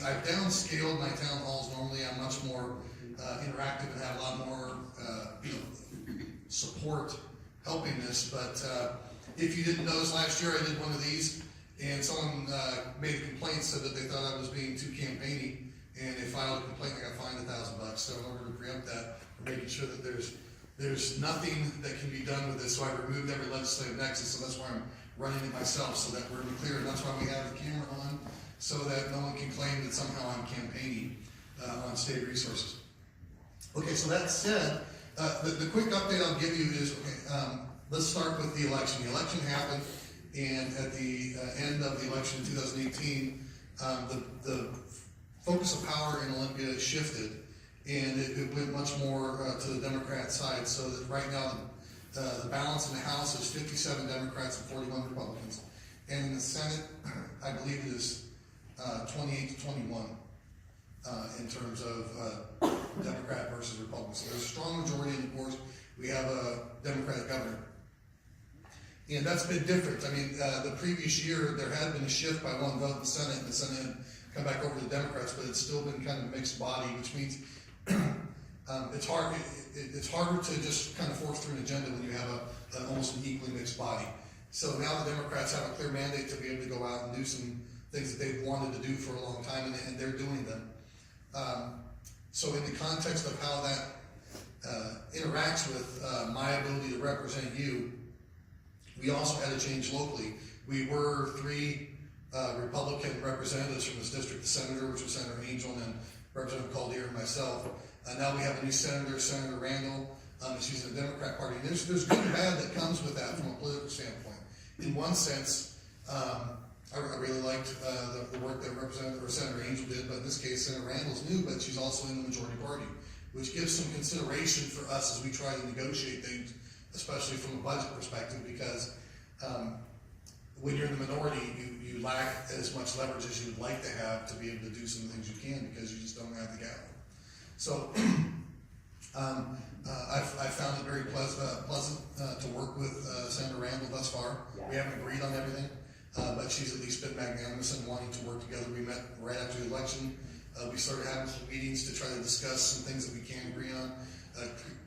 I've downscaled my town halls. Normally I'm much more interactive and have a lot more support helping this, but if you didn't notice, last year I did one of these, and someone made a complaint, said that they thought I was being too campaigny, and they filed a complaint. I got fined $1,000. So in order to preempt that, we're making sure that there's nothing that can be done with this. So I removed every legislative nexus, so that's why I'm running it myself, so that we're clear. And that's why we have the camera on, so that no one can claim that somehow I'm campaigning on state resources. Okay, so that said, the quick update I'll give you is, okay, let's start with the election. The election happened, and at the end of the election in 2018, the focus of power in Olympia shifted, and it went much more to the Democrat side, so that right now the balance in the House is 57 Democrats and 41 Republicans. And in the Senate, I believe it is 28 to 21 in terms of Democrat versus Republican. So there's a strong majority, and of course, we have a Democratic governor. And that's been different. I mean, the previous year, there had been a shift by one vote in the Senate, and the Senate had come back over to the Democrats, but it's still been kind of a mixed body, which means it's harder to just kind of force through an agenda when you have almost an equally mixed body. So now the Democrats have a clear mandate to be able to go out and do some things that they've wanted to do for a long time, and they're doing them. So in the context of how that interacts with my ability to represent you, we also had a change locally. We were 3 Republican representatives from this district, the senator, which was Senator Angel, and Representative Caldeir and myself. Now we have a new senator, Senator Randall. She's in the Democrat Party. And there's good and bad that comes with that from a political standpoint. In one sense, I really liked the work that Representative or Senator Angel did, but in this case, Senator Randall's new, but she's also in the majority party, which gives some consideration for us as we try to negotiate things, especially from a budget perspective, because when you're in the minority, you lack as much leverage as you would like to have to be able to do some of the things you can, because you just don't have the gavel. So I've found it very pleasant to work with Senator Randall thus far. We haven't agreed on everything, but she's at least been magnanimous in wanting to work together. We met right after the election. We started having some meetings to try to discuss some things that we can agree on.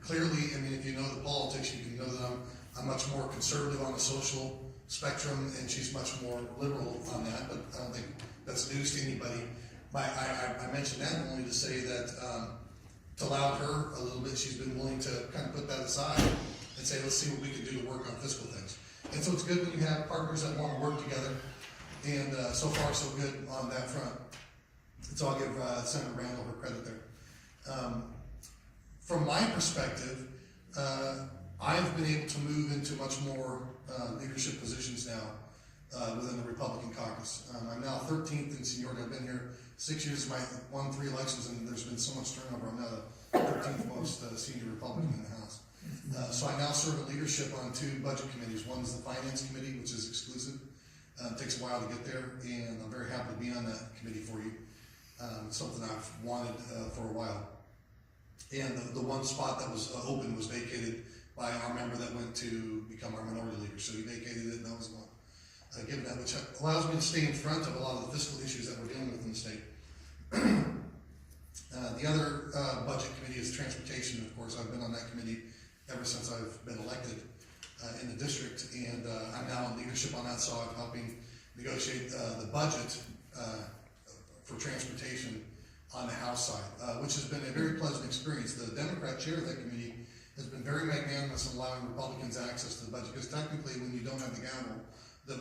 Clearly, I mean, if you know the politics, you can know that I'm much more conservative on the social spectrum, and she's much more liberal on that, but I don't think that's news to anybody. I mentioned that only to say that to allow her a little bit, she's been willing to kind of put that aside and say, let's see what we can do to work on fiscal things. And so it's good when you have partners that want to work together, and so far so good on that front. So I'll give Senator Randall her credit there. From my perspective, I've been able to move into much more leadership positions now within the Republican caucus. I'm now 13th in seniority. I've been here 6 years. I won 3 elections, and there's been so much turnover. I'm now the 13th most senior Republican in the House. So I now serve in leadership on 2 budget committees. One is the Finance Committee, which is exclusive. It takes a while to get there, and I'm very happy to be on that committee for you. It's something I've wanted for a while. And the one spot that was open was vacated by our member that went to become our minority leader. So he vacated it, and I was going given that, which allows me to stay in front of a lot of the fiscal issues that we're dealing with in the state. The other budget committee is transportation. Of course, I've been on that committee ever since I've been elected in the district, and I'm now in leadership on that, so I'm helping negotiate the budget for transportation on the House side, which has been a very pleasant experience. The Democrat chair of that committee has been very magnanimous in allowing Republicans access to the budget, because technically when you don't have the gavel,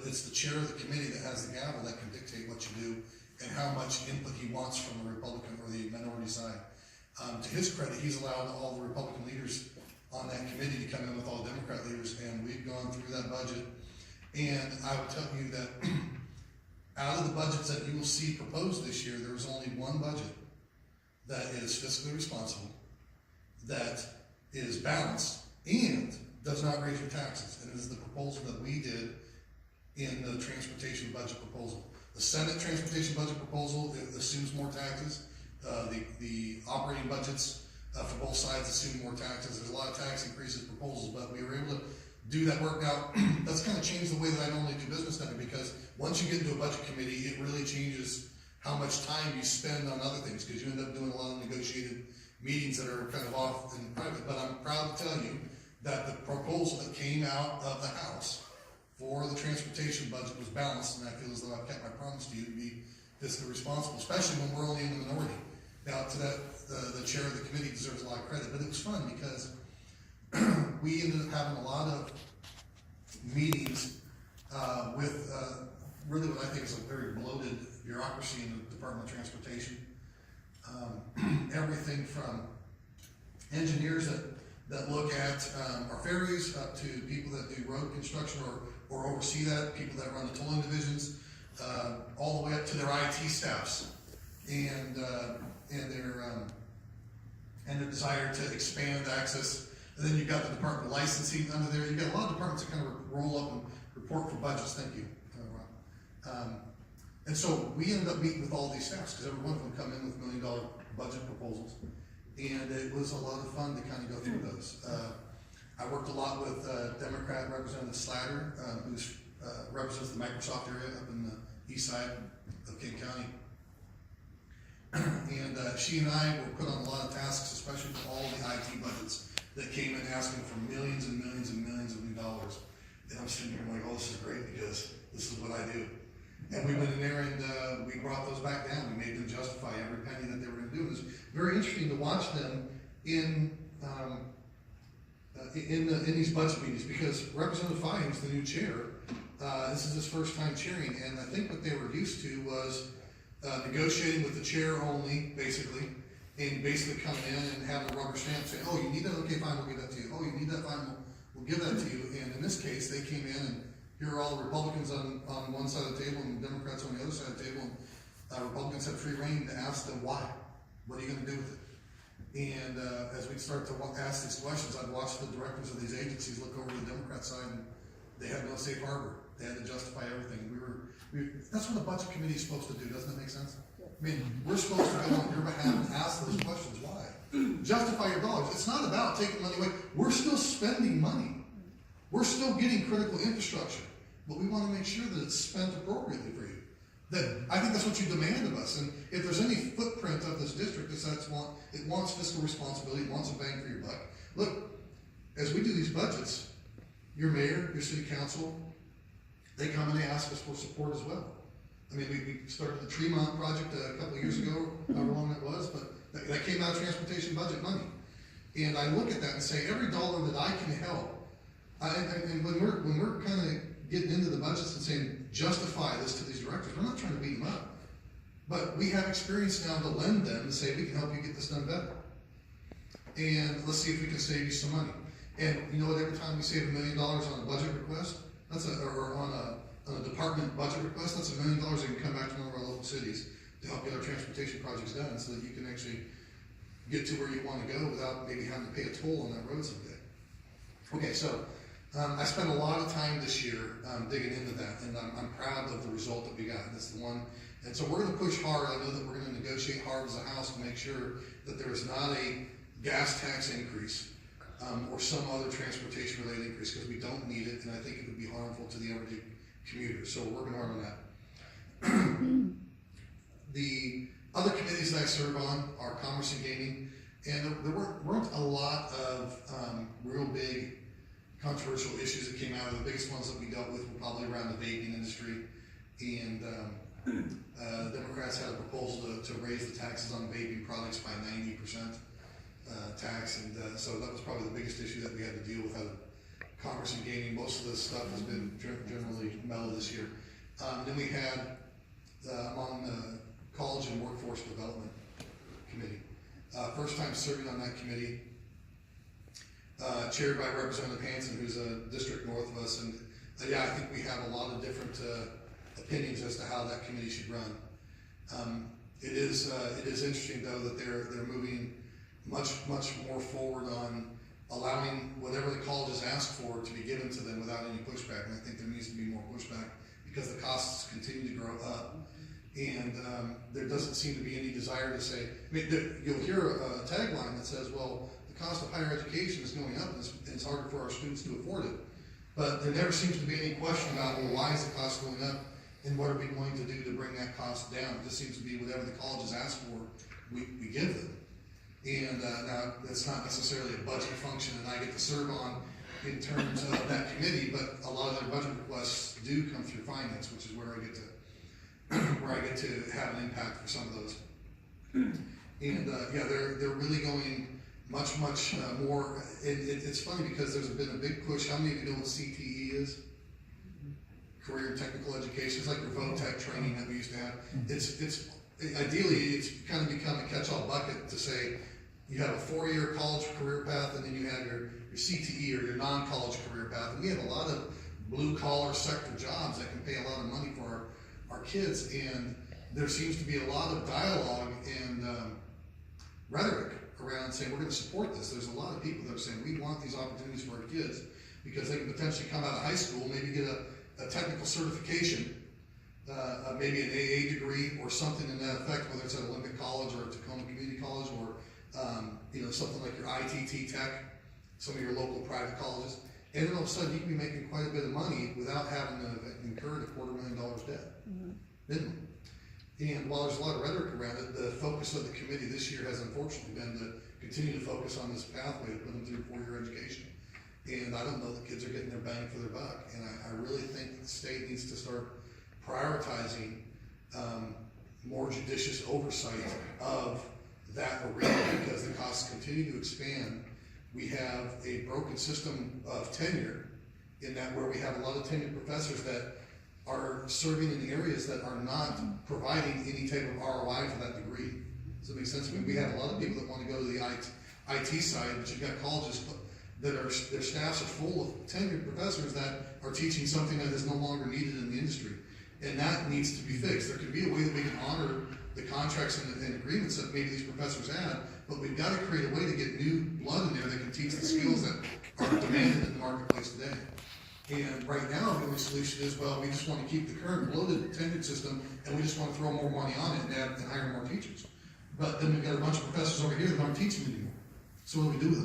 it's the chair of the committee that has the gavel that can dictate what you do and how much input he wants from the Republican or the minority side. To his credit, he's allowed all the Republican leaders on that committee to come in with all the Democrat leaders, and we've gone through that budget. And I would tell you that out of the budgets that you will see proposed this year, there is only one budget that is fiscally responsible, that is balanced, and does not raise your taxes. And it is the proposal that we did in the transportation budget proposal. The Senate transportation budget proposal, it assumes more taxes. The operating budgets for both sides assume more taxes. There's a lot of tax increases proposals, but we were able to do that work. Now, that's kind of changed the way that I normally do business now, because once you get into a budget committee, it really changes how much time you spend on other things, because you end up doing a lot of negotiated meetings that are kind of off in private. But I'm proud to tell you that the proposal that came out of the House for the transportation budget was balanced, and I feel as though I've kept my promise to you to be fiscally responsible, especially when we're only in the minority. Now, to that, the chair of the committee deserves a lot of credit, but it was fun because we ended up having a lot of meetings with really what I think is a very bloated bureaucracy in the Department of Transportation. Everything from engineers that look at our ferries up to people that do road construction or oversee that, people that run the tolling divisions, all the way up to their IT staffs and their desire to expand access. And then you've got the Department of Licensing under there. You've got a lot of departments that kind of roll up and report for budgets. Thank you. And so we ended up meeting with all these staffs because every one of them come in with $1 million budget proposals. And it was a lot of fun to kind of go through those. I worked a lot with Democrat Representative Slatter, who represents the Microsoft area up in the east side of King County. And she and I were put on a lot of tasks, especially for all the IT budgets that came in asking for millions and millions and millions of new dollars. And I'm sitting here like, oh, this is great because this is what I do. And we went in there and we brought those back down. We made them justify every penny that they were going to do. It was very interesting to watch them in these budget meetings because Representative Fine, who's the new chair, this is his first time chairing, and I think what they were used to was negotiating with the chair only, basically, and basically coming in and having a rubber stamp saying, oh, you need that? Okay, fine, we'll give that to you. Oh, you need that? Fine, we'll give that to you. And in this case, they came in and here are all the Republicans on one side of the table and Democrats on the other side of the table. And Republicans had free reign to ask them why. What are you going to do with it? And as we start to ask these questions, I'd watch the directors of these agencies look over to the Democrat side and they had no safe harbor. They had to justify everything. That's what a budget committee is supposed to do. Doesn't that make sense? I mean, we're supposed to go on your behalf and ask those questions. Why? Justify your dollars. It's not about taking money away. We're still spending money. We're still getting critical infrastructure. But we want to make sure that it's spent appropriately for you. I think that's what you demand of us. And if there's any footprint of this district that says it wants fiscal responsibility, it wants a bang for your buck. Look, as we do these budgets, your mayor, your city council, they come and they ask us for support as well. I mean, we started the Tremont project a couple of years ago, however long that was, but that came out of transportation budget money. And I look at that and say, every dollar that I can help, and when we're kind of getting into the budgets and saying, justify this to these directors, we're not trying to beat them up. But we have experience now to lend them and say, we can help you get this done better. And let's see if we can save you some money. And you know what, every time we save $1 million on a budget request, or on a department budget request, that's $1 million that can come back to one of our local cities to help get our transportation projects done so that you can actually get to where you want to go without maybe having to pay a toll on that road someday. Okay, so I spent a lot of time this year digging into that, and I'm proud of the result that we got. That's the one. And so we're going to push hard. I know that we're going to negotiate hard as a House to make sure that there is not a gas tax increase or some other transportation-related increase, because we don't need it, and I think it would be harmful to the everyday commuter. So we're working hard on that. The other committees that I serve on are Commerce and Gaming, and there weren't a lot of real big controversial issues that came out of the biggest ones that we dealt with were probably around the vaping industry, and the Democrats had a proposal to raise the taxes on vaping products by 90% tax, and so that was probably the biggest issue that we had to deal with out of Commerce and Gaming. Most of this stuff has been generally mellow this year. Then we had on the College and Workforce Development Committee. First time serving on that committee. Chaired by Representative Hanson, who's a district north of us, and yeah, I think we have a lot of different opinions as to how that committee should run. It is interesting though that they're moving much more forward on allowing whatever the colleges ask for to be given to them without any pushback, and I think there needs to be more pushback because the costs continue to grow up, and there doesn't seem to be any desire to say. I mean, you'll hear a tagline that says, "Well, the cost of higher education is going up, and it's harder for our students to afford it." But there never seems to be any question about, well, why is the cost going up? And what are we going to do to bring that cost down? It just seems to be whatever the colleges ask for, we give them. And now, that's not necessarily a budget function and I get to serve on in terms of that committee, but a lot of their budget requests do come through finance, which is where I get to have an impact for some of those. And yeah, they're really going much more. It's funny because there's been a big push. How many of you know what CTE is? Career and Technical Education. It's like your VOTEC training that we used to have. It's ideally it's kind of become a catch-all bucket to say you have a 4-year college career path, and then you have your CTE or your non-college career path. And we have a lot of blue-collar sector jobs that can pay a lot of money for our kids, and there seems to be a lot of dialogue and rhetoric around saying we're going to support this. There's a lot of people that are saying we want these opportunities for our kids because they can potentially come out of high school, maybe get a technical certification, maybe an AA degree or something in that effect, whether it's at Olympic College or Tacoma Community College or something like your ITT Tech, some of your local private colleges, and then all of a sudden you can be making quite a bit of money without having to incur $250,000 debt. Minimum. And while there's a lot of rhetoric around it, the focus of the committee this year has unfortunately been to continue to focus on this pathway to put them through 4-year education. And I don't know that kids are getting their bang for their buck. And I really think the state needs to start prioritizing more judicious oversight of that arena because the costs continue to expand. We have a broken system of tenure in that where we have a lot of tenured professors that are serving in areas that are not providing any type of ROI for that degree. Does that make sense? I mean, we have a lot of people that want to go to the IT side, but you've got colleges that their staffs are full of tenured professors that are teaching something that is no longer needed in the industry. And that needs to be fixed. There could be a way that we can honor the contracts and agreements that maybe these professors had, but we've got to create a way to get new blood in there that can teach the skills that are demanded in the marketplace today. And right now, the only solution is, well, we just want to keep the current bloated tenured system, and we just want to throw more money on it and hire more teachers. But then we've got a bunch of professors over here that aren't teaching anymore. So what do we do with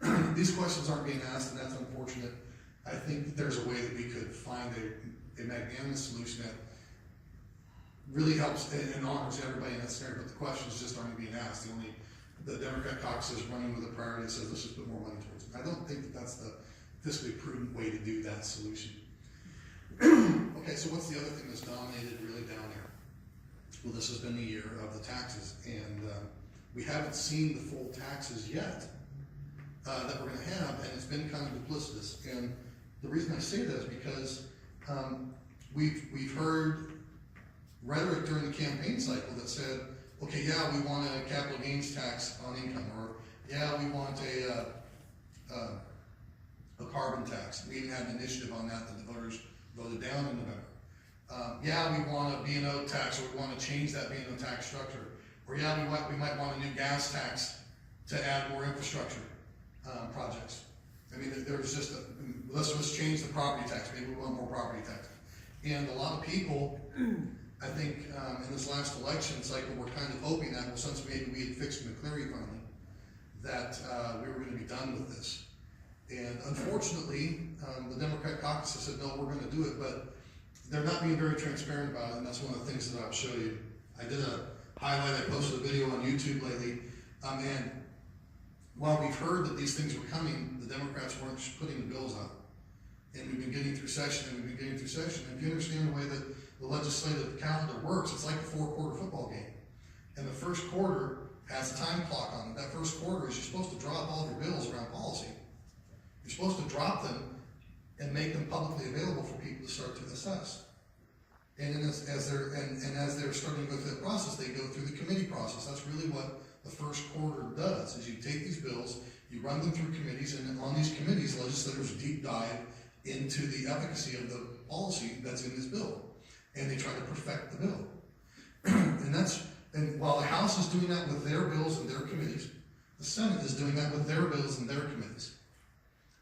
them? These questions aren't being asked, and that's unfortunate. I think that there's a way that we could find a magnanimous solution that really helps and honors everybody in that scenario, but the questions just aren't being asked. The Democrat caucus is running with a priority that says let's just put more money towards it. I don't think that that's the fiscally prudent way to do that solution. Okay, so what's the other thing that's dominated really down there? Well, this has been the year of the taxes, and we haven't seen the full taxes yet that we're going to have, and it's been kind of duplicitous. And the reason I say that is because we've heard rhetoric during the campaign cycle that said, okay, yeah, we want a capital gains tax on income, or yeah, we want a carbon tax. We even had an initiative on that the voters voted down in November. Yeah, we want a B&O tax, or we want to change that B&O tax structure. Or yeah, we might want a new gas tax to add more infrastructure projects. I mean, there's just let's change the property tax. Maybe we want more property tax. And a lot of people, I think, in this last election cycle, were kind of hoping that, well, since maybe we had fixed McCleary finally, that we were going to be done with this. And unfortunately, the Democrat caucus has said, no, we're going to do it, but they're not being very transparent about it, and that's one of the things that I'll show you. I did a highlight, I posted a video on YouTube lately, and while we've heard that these things were coming, the Democrats weren't putting the bills out. And we've been getting through session, and we've been getting through session. And if you understand the way that the legislative calendar works, it's like a 4-quarter football game. And the first quarter has a time clock on it. That first quarter is you're supposed to drop all of your bills around policy. You're supposed to drop them and make them publicly available for people to start to assess. And then as they're starting to go through that process, they go through the committee process. That's really what the first quarter does, is you take these bills, you run them through committees, and on these committees, legislators deep dive into the efficacy of the policy that's in this bill. And they try to perfect the bill. and while the House is doing that with their bills and their committees, the Senate is doing that with their bills and their committees.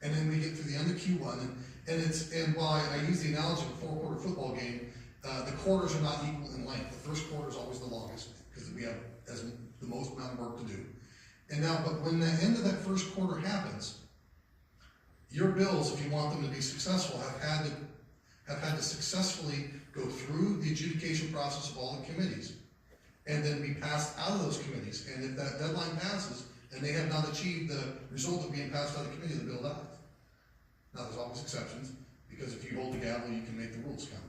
And then we get to the end of Q1, and while I use the analogy of a 4-quarter football game, the quarters are not equal in length. The first quarter is always the longest because we have the most amount of work to do. And now, but when the end of that first quarter happens, your bills, if you want them to be successful, have had to successfully go through the adjudication process of all the committees, and then be passed out of those committees. And if that deadline passes, and they have not achieved the result of being passed out of the committee, the bill dies. Now, there's always exceptions, because if you hold the gavel, you can make the rules count.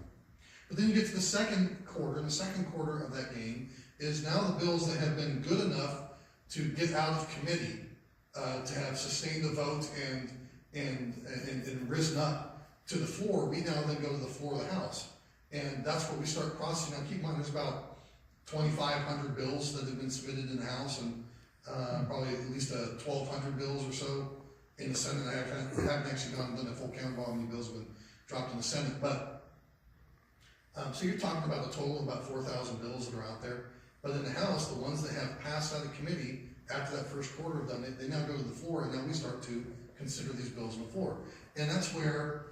But then you get to the second quarter, and the second quarter of that game is now the bills that have been good enough to get out of committee, to have sustained the vote and risen up to the floor. We now then go to the floor of the House. And that's where we start crossing. Now, keep in mind, there's about 2,500 bills that have been submitted in the House, and probably at least 1,200 bills or so in the Senate. I haven't actually done a full count of how many bills have been dropped in the Senate, but so you're talking about a total of about 4,000 bills that are out there. But in the House, the ones that have passed out of committee after that first quarter of them, they now go to the floor, and now we start to consider these bills on the floor. And that's where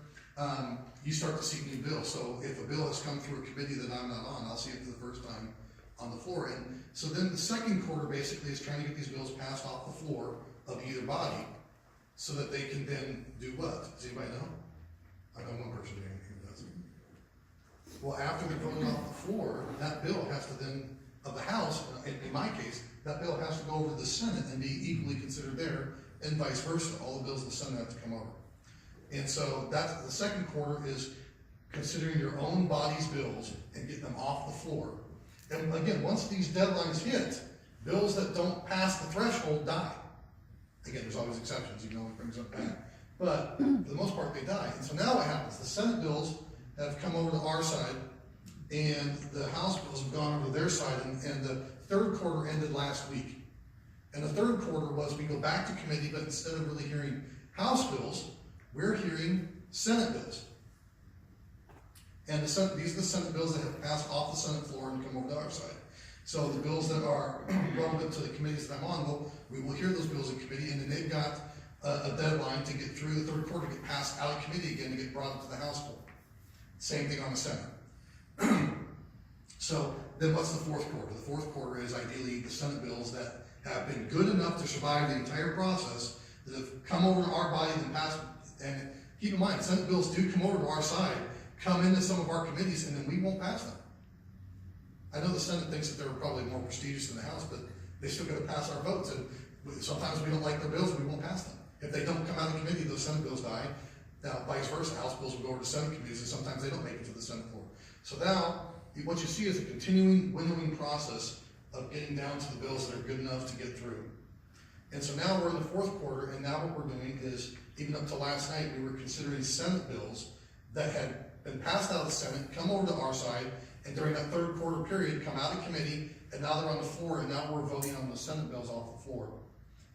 you start to see new bills. So if a bill has come through a committee that I'm not on, I'll see it for the first time on the floor. And so then the second quarter basically is trying to get these bills passed off the floor of either body so that they can then do what? Does anybody know? I know one person doing anything who doesn't. Well, after they're voted off the floor, that bill has to then, of the House, in my case, that bill has to go over to the Senate and be equally considered there, and vice versa. All the bills in the Senate have to come over. And so that's the second quarter, is considering your own body's bills and getting them off the floor. And again, once these deadlines hit, bills that don't pass the threshold die. Again, there's always exceptions, even though it brings up back. But for the most part, they die. And so now what happens? The Senate bills have come over to our side, and the House bills have gone over to their side, and the third quarter ended last week. And the third quarter was we go back to committee, but instead of really hearing House bills, we're hearing Senate bills. And these are the Senate bills that have passed off the Senate floor and come over to our side. So the bills that are relevant to the committees that I'm on, we will hear those bills in committee, and then they've got a deadline to get through the third quarter, to get passed out of committee again, to get brought up to the House floor. Same thing on the Senate. So then what's the fourth quarter? The fourth quarter is ideally the Senate bills that have been good enough to survive the entire process, that have come over to our body and passed. And keep in mind, Senate bills do come over to our side, come into some of our committees, and then we won't pass them. I know the Senate thinks that they're probably more prestigious than the House, but they still got to pass our votes, and sometimes we don't like their bills, we won't pass them. If they don't come out of committee, those Senate bills die. Now, vice versa, House bills will go over to Senate committees, and sometimes they don't make it to the Senate floor. So now, what you see is a continuing winnowing process of getting down to the bills that are good enough to get through. And so now we're in the fourth quarter, and now what we're doing is, even up to last night, we were considering Senate bills that had been passed out of the Senate, come over to our side, and during that third quarter period, come out of committee, and now they're on the floor, and now we're voting on the Senate bills off the floor.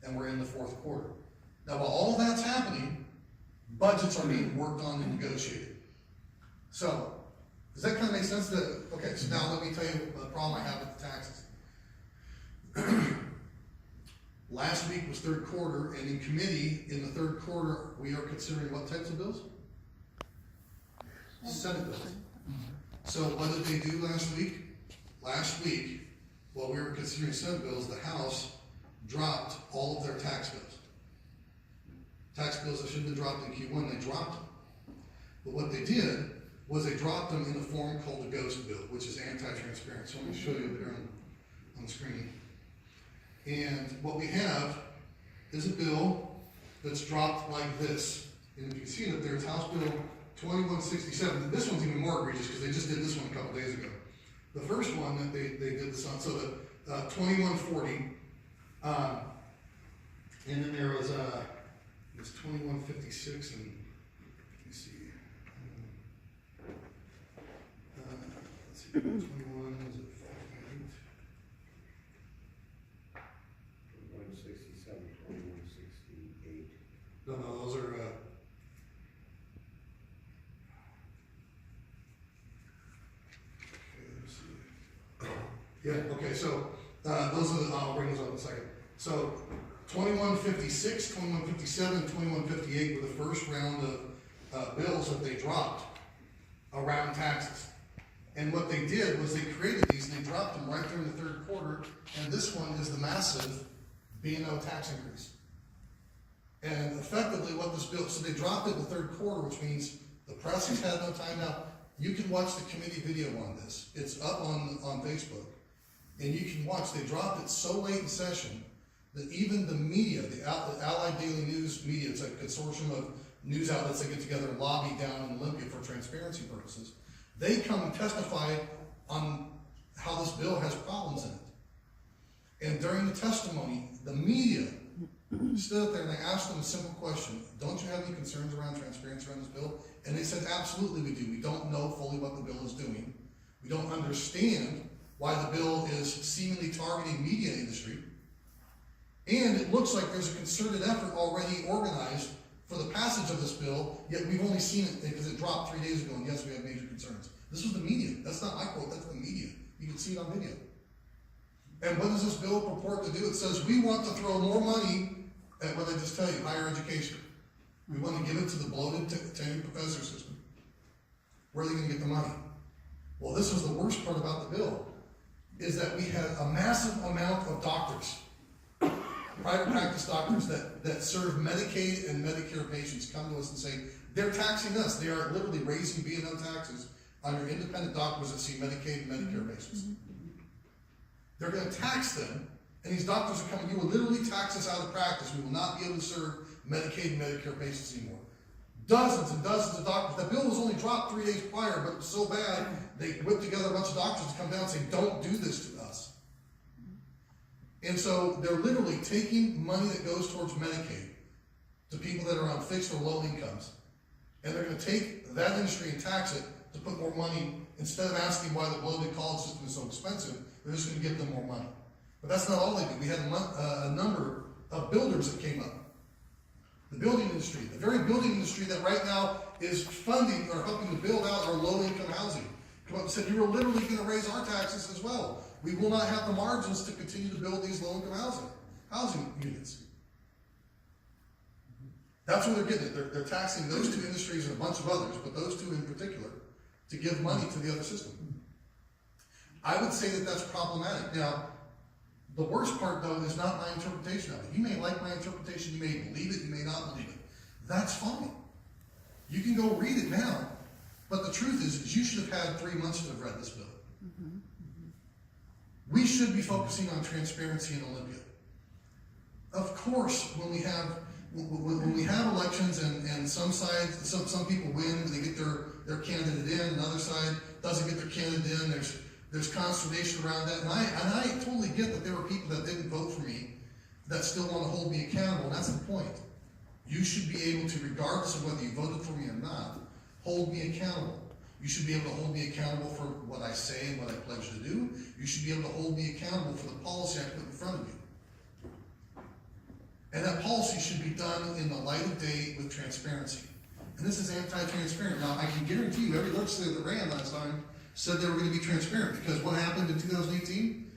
And we're in the fourth quarter. Now, while all that's happening, budgets are being worked on and negotiated. So, does that kind of make sense? Okay, so now let me tell you the problem I have with the taxes. Last week was third quarter, and in committee, in the third quarter, we are considering what types of bills? Senate bills. So what did they do last week? Last week, while we were considering Senate bills, the House dropped all of their tax bills. Tax bills that should have been dropped in Q1, they dropped them. But what they did was they dropped them in a form called the ghost bill, which is anti-transparent. So let me show you up here on the screen. And what we have is a bill that's dropped like this. And if you see that there's House Bill 2167. This one's even more egregious because they just did this one a couple days ago. The first one that they did this on, so the 2140, and then there was it's 2156, and let me see. Let's see, 21 was it 58? 2167, 2168. No, those are. Yeah, okay, so those are the, I'll bring those up in a second. So 2156, 2157, 2158 were the first round of bills that they dropped around taxes. And what they did was they created these and they dropped them right during the third quarter, and this one is the massive B&O tax increase. And effectively what this bill, so they dropped it in the third quarter, which means the press has had no time. Now, You can watch the committee video on this. It's up on Facebook. And you can watch, they dropped it so late in session that even the media, the Allied Daily News media, it's a consortium of news outlets that get together and lobby down in Olympia for transparency purposes. They come and testify on how this bill has problems in it. And during the testimony, the media stood up there and I asked them a simple question. Don't you have any concerns around transparency around this bill? And they said, absolutely we do. We don't know fully what the bill is doing. We don't understand why the bill is seemingly targeting media industry. And it looks like there's a concerted effort already organized for the passage of this bill, yet we've only seen it because it dropped 3 days ago, and yes, we have major concerns. This was the media. That's not my quote, that's the media. You can see it on video. And what does this bill purport to do? It says we want to throw more money at what I just tell you, higher education. We want to give it to the bloated tenured professor system. Where are they going to get the money? Well, this was the worst part about the bill, is that we had a massive amount of doctors, private practice doctors that serve Medicaid and Medicare patients come to us and say, they're taxing us. They are literally raising B&O taxes on your independent doctors that see Medicaid and Medicare patients. They're going to tax them, and these doctors are coming, you will literally tax us out of practice. We will not be able to serve Medicaid and Medicare patients anymore. Dozens and dozens of doctors. That bill was only dropped 3 days prior, but it was so bad, they whipped together a bunch of doctors to come down and say, don't do this to us. And so they're literally taking money that goes towards Medicaid to people that are on fixed or low incomes. And they're going to take that industry and tax it to put more money. Instead of asking why the bloated college system is so expensive, they're just going to give them more money. But that's not all they do. We had a number of builders that came up. The building industry, the very building industry that right now is funding or helping to build out our low-income housing, come up and said, you are literally going to raise our taxes as well. We will not have the margins to continue to build these low-income housing units. That's what they're getting at. They're taxing those two industries and a bunch of others, but those two in particular, to give money to the other system. I would say that that's problematic. Now, the worst part, though, is not my interpretation of it. You may like my interpretation, you may believe it, you may not believe it. That's fine. You can go read it now, but the truth is you should have had 3 months to have read this bill. We should be focusing on transparency in Olympia. Of course, when we have elections and some people win, they get their candidate in, another side doesn't get their candidate in, there's consternation around that, and I totally get that there were people that didn't vote for me that still want to hold me accountable, and that's the point. You should be able to, regardless of whether you voted for me or not, hold me accountable. You should be able to hold me accountable for what I say and what I pledge to do. You should be able to hold me accountable for the policy I put in front of you. And that policy should be done in the light of day with transparency. And this is anti-transparent. Now, I can guarantee you every legislator that ran last time said they were going to be transparent, because what happened in 2018?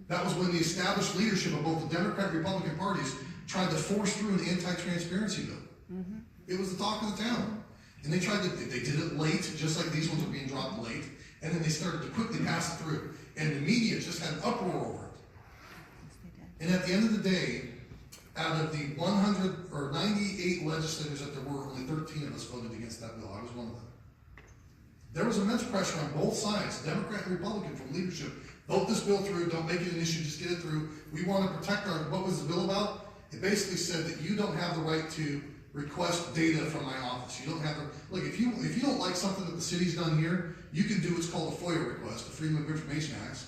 That was when the established leadership of both the Democrat and Republican parties tried to force through an anti-transparency bill. It was the talk of the town. And they did it late, just like these ones are being dropped late, and then they started to quickly pass it through. And the media just had an uproar over it. And at the end of the day, out of the 100 or 98 legislators that there were, only 13 of us voted against that bill. I was one of them. There was immense pressure on both sides, Democrat and Republican, from leadership. Vote this bill through, don't make it an issue, just get it through. We want to protect what was the bill about? It basically said that you don't have the right to request data from my office. You don't have to, look, if you don't like something that the city's done here, you can do what's called a FOIA request, the Freedom of Information Act,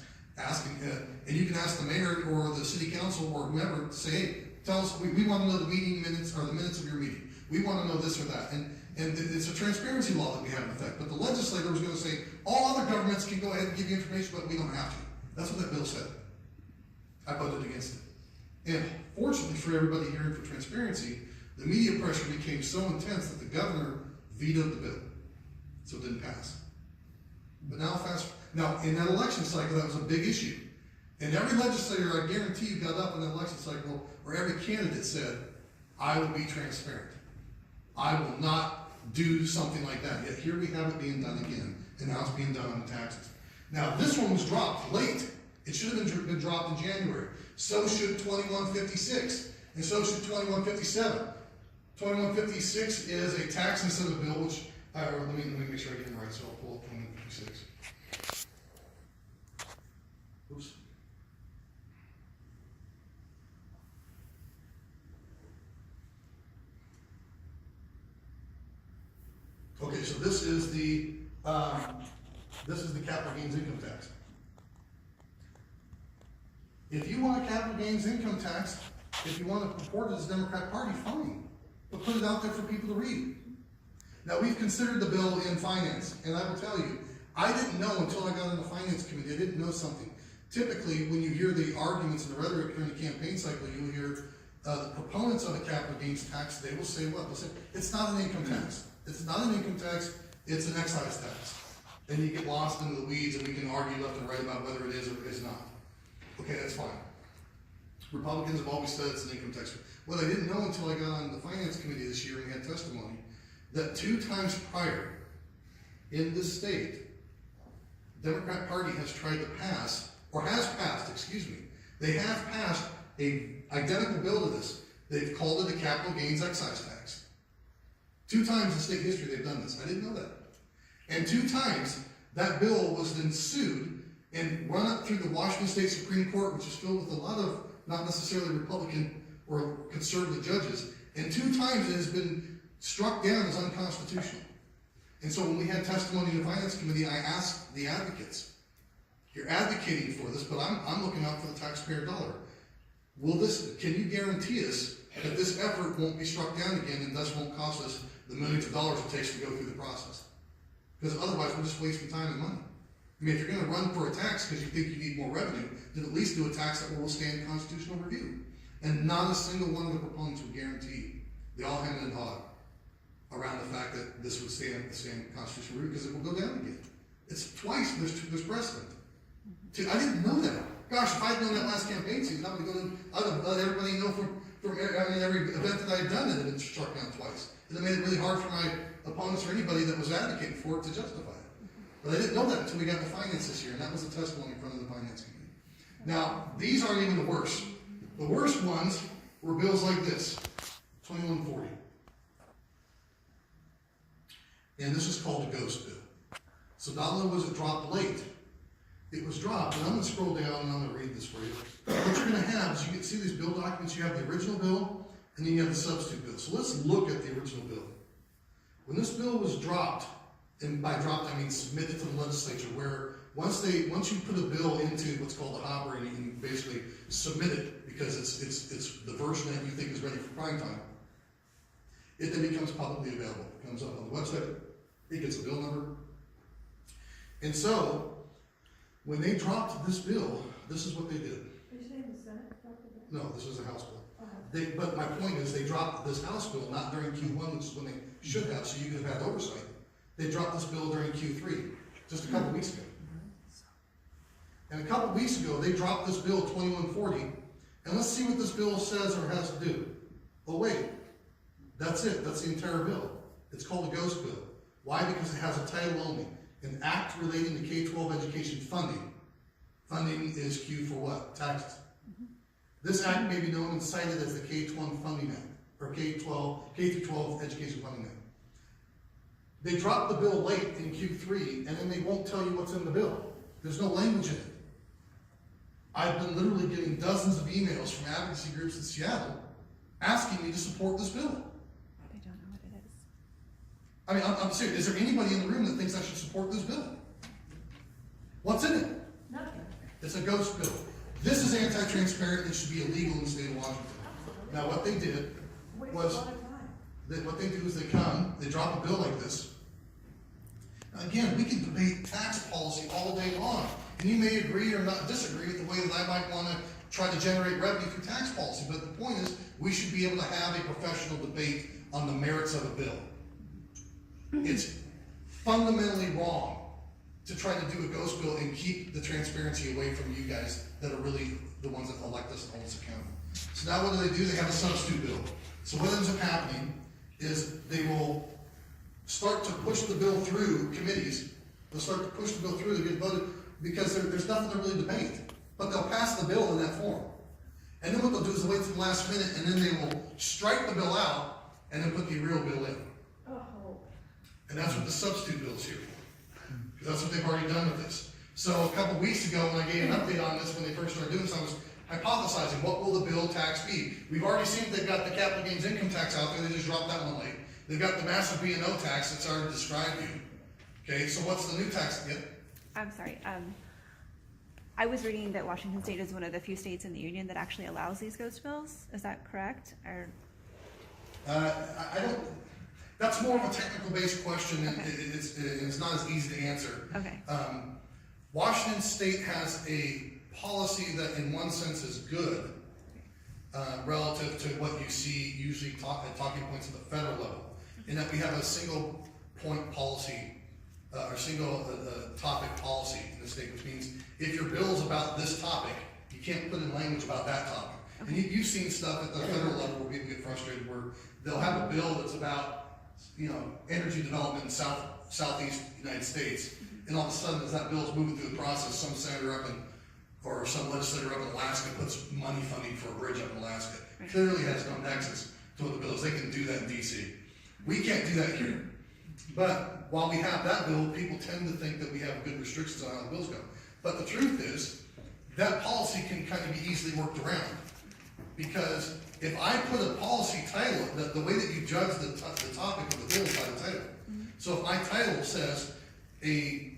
and you can ask the mayor or the city council or whoever to say, hey, tell us, we want to know the meeting minutes or the minutes of your meeting. We want to know this or that. And it's a transparency law that we have in effect. But the legislator was going to say, all other governments can go ahead and give you information, but we don't have to. That's what that bill said. I voted against it. And fortunately for everybody hearing for transparency, the media pressure became so intense that the governor vetoed the bill. So it didn't pass. But now in that election cycle, that was a big issue. And every legislator, I guarantee you, got up in that election cycle where every candidate said, I will be transparent. I will not do something like that. Yet here we have it being done again, and now it's being done on the taxes. Now this one was dropped late. It should have been dropped in January. So should 2156, and so should 2157. 2156 is a tax incentive bill, which All right, let me make sure I get them right, so I'll pull up 2156. Oops. Okay, so this is the capital gains income tax. If you want a capital gains income tax, if you want to purport it as the Democrat Party, fine, but put it out there for people to read. Now, we've considered the bill in finance, and I will tell you, I didn't know until I got in the finance committee, I didn't know something. Typically, when you hear the arguments and the rhetoric during the campaign cycle, you'll hear the proponents of a capital gains tax, they will say what? They'll say, it's not an income tax. It's not an income tax, it's an excise tax. Then you get lost into the weeds and we can argue left and right about whether it is or is not. Okay, that's fine. Republicans have always said it's an income tax. What I didn't know until I got on the finance committee this year and had testimony, that 2 times prior in this state, the Democrat Party has tried to pass, or has passed, excuse me, they have passed a identical bill to this. They've called it a capital gains excise tax. 2 times in state history they've done this. I didn't know that. And 2 times that bill was then sued and run up through the Washington State Supreme Court, which is filled with a lot of not necessarily Republican or conservative judges. And 2 times it has been struck down as unconstitutional. And so when we had testimony in the finance committee, I asked the advocates, you're advocating for this, but I'm looking out for the taxpayer dollar. Can you guarantee us that this effort won't be struck down again and thus won't cost us the millions of dollars it takes to go through the process? Because otherwise we're just wasting time and money. I mean, if you're going to run for a tax because you think you need more revenue, then at least do a tax that will withstand constitutional review. And not a single one of the proponents would guarantee. They all hemmed and hawed around the fact that this would stand constitutional review because it will go down again. It's twice, there's precedent. I didn't know that. Gosh, if I'd known that last campaign season, I would have let everybody know from every event that I had done that it had been struck down twice. And it made it really hard for my opponents or anybody that was advocating for it to justify it. But I didn't know that until we got to finance this year, and that was a testimony in front of the finance committee. Now, these aren't even the worst. The worst ones were bills like this, 2140. And this is called a ghost bill. So not only was it dropped late, it was dropped, and I'm going to scroll down and I'm going to read this for you. What you're going to have is you can see these bill documents. You have the original bill, and then you have the substitute bill. So let's look at the original bill. When this bill was dropped, and by dropped I mean submitted to the legislature, where once you put a bill into what's called a hopper and you can basically submit it because it's the version that you think is ready for prime time, it then becomes publicly available. It comes up on the website, it gets a bill number. And so, when they dropped this bill, this is what they did. Are you saying the Senate dropped the bill? No, this was a House bill. But my point is, they dropped this House bill not during Q1, which is when they should have, so you could have had oversight. They dropped this bill during Q3, just a couple weeks ago. And a couple weeks ago, they dropped this bill 2140, and let's see what this bill says or has to do. Oh wait, that's it, that's the entire bill. It's called a ghost bill. Why? Because it has a title only, an act relating to K-12 education funding. Funding is Q for what? Taxes. This act may be known and cited as the K-12 Funding Act, or K-12 Education Funding Act. They dropped the bill late in Q3, and then they won't tell you what's in the bill. There's no language in it. I've been literally getting dozens of emails from advocacy groups in Seattle asking me to support this bill. They don't know what it is. I mean, I'm serious. Is there anybody in the room that thinks I should support this bill? What's in it? Nothing. It's a ghost bill. This is anti-transparent. It should be illegal in the state of Washington. Now, what they did was, what they do is they drop a bill like this. Now, again, we can debate tax policy all day long, and you may agree or not disagree with the way that I might want to try to generate revenue through tax policy, but the point is, we should be able to have a professional debate on the merits of a bill. It's fundamentally wrong to try to do a ghost bill and keep the transparency away from you guys that are really the ones that elect us and hold us accountable. So now what do? They have a substitute bill. So what ends up happening is they will start to push the bill through committees. They'll start to push the bill through to get voted because there's nothing to really debate. But they'll pass the bill in that form. And then what they'll do is they'll wait till the last minute and then they will strike the bill out and then put the real bill in. Oh. And that's what the substitute bill is here for. Because that's what they've already done with this. So a couple weeks ago, when I gave an update on this, when they first started doing this, I was hypothesizing, what will the bill tax be? We've already seen they've got the capital gains income tax out there, they just dropped that one late. They've got the massive B&O tax that's already described to you. Okay, so what's the new tax? Yep. I'm sorry, I was reading that Washington State is one of the few states in the union that actually allows these ghost bills. Is that correct? Or I don't, that's more of a technical based question, and Okay. it's not as easy to answer. okay, Washington State has a policy that in one sense is good, relative to what you see usually talking points at the federal level, in that we have a single point policy, or single topic policy in the state, which means if your bill's about this topic, you can't put in language about that topic. And you've seen stuff at the federal level where people get frustrated, where they'll have a bill that's about, energy development in southeast United States, and all of a sudden, as that bill's moving through the process, some senator up in, or some legislator up in Alaska puts money funding for a bridge up in Alaska. Right. Clearly has no nexus to what the bill is. They can do that in DC. We can't do that here. But while we have that bill, people tend to think that we have good restrictions on how the bills go. But the truth is, that policy can kind of be easily worked around. Because if I put a policy title, the way that you judge the topic of the bill is by the title. So if my title says a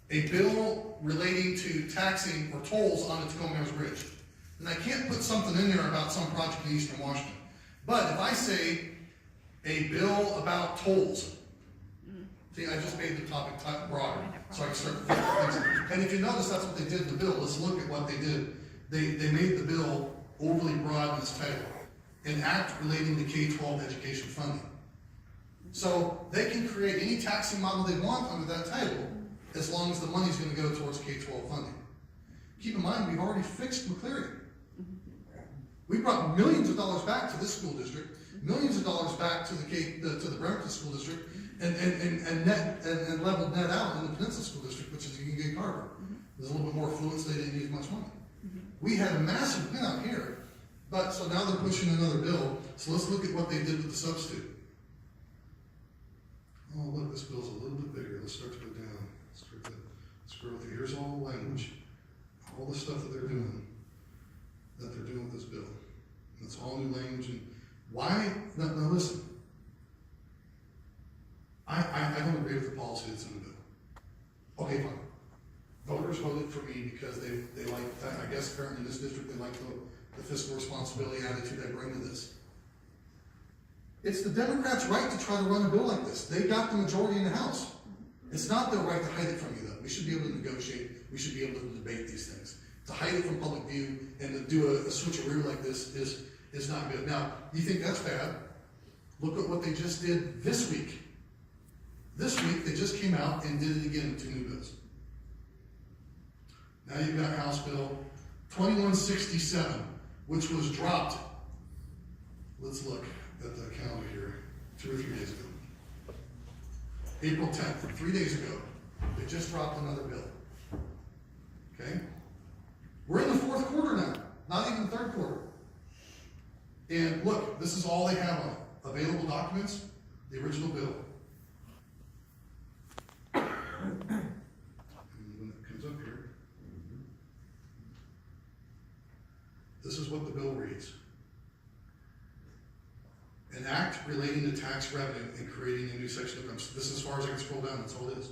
bill relating to taxing or tolls on the Tacoma Narrows Bridge, then I can't put something in there about some project in Eastern Washington. But if I say a bill about tolls, see, I just made the topic broader, so I can start to think of things. And if you notice, that's what they did in the bill. Let's look at what they did. They made the bill overly broad in its title, an act relating to K-12 education funding. So they can create any taxing model they want under that title, as long as the money's gonna go towards K-12 funding. Keep in mind, we've already fixed McCleary. We brought millions of dollars back to this school district, millions of dollars back to the Bremerton School District, and leveled net out in the Peninsula School District, which is Union Gate Harbor. There's a little bit more affluence, they didn't use much money. We had a massive win out here, but so now they're pushing another bill, so let's look at what they did with the substitute. Oh, look, this bill's a little bit bigger. Let's start to go down. Start to scroll through. Here's all the language, all the stuff that they're doing with this bill. And it's all new language. And why? Now listen. I don't agree with the policy that's in the bill. Okay, fine. Voters voted for me because they like, I guess apparently in this district, they like the fiscal responsibility attitude I bring to this. It's the Democrats' right to try to run a bill like this. They got the majority in the House. It's not their right to hide it from you, though. We should be able to negotiate. We should be able to debate these things. To hide it from public view and to do a switcheroo like this is not good. Now, you think that's bad? Look at what they just did this week. This week, they just came out and did it again with 2 new bills. Now you've got House Bill 2167, which was dropped. Let's look at the calendar here, 2 or 3 days ago. April 10th, 3 days ago, they just dropped another bill. Okay? We're in the 4th quarter now, not even the 3rd quarter. And look, this is all they have on it. Available documents, the original bill. And when it comes up here, this is what the bill reads. An act relating to tax revenue and creating a new section of this is as far as I can scroll down, that's all it is.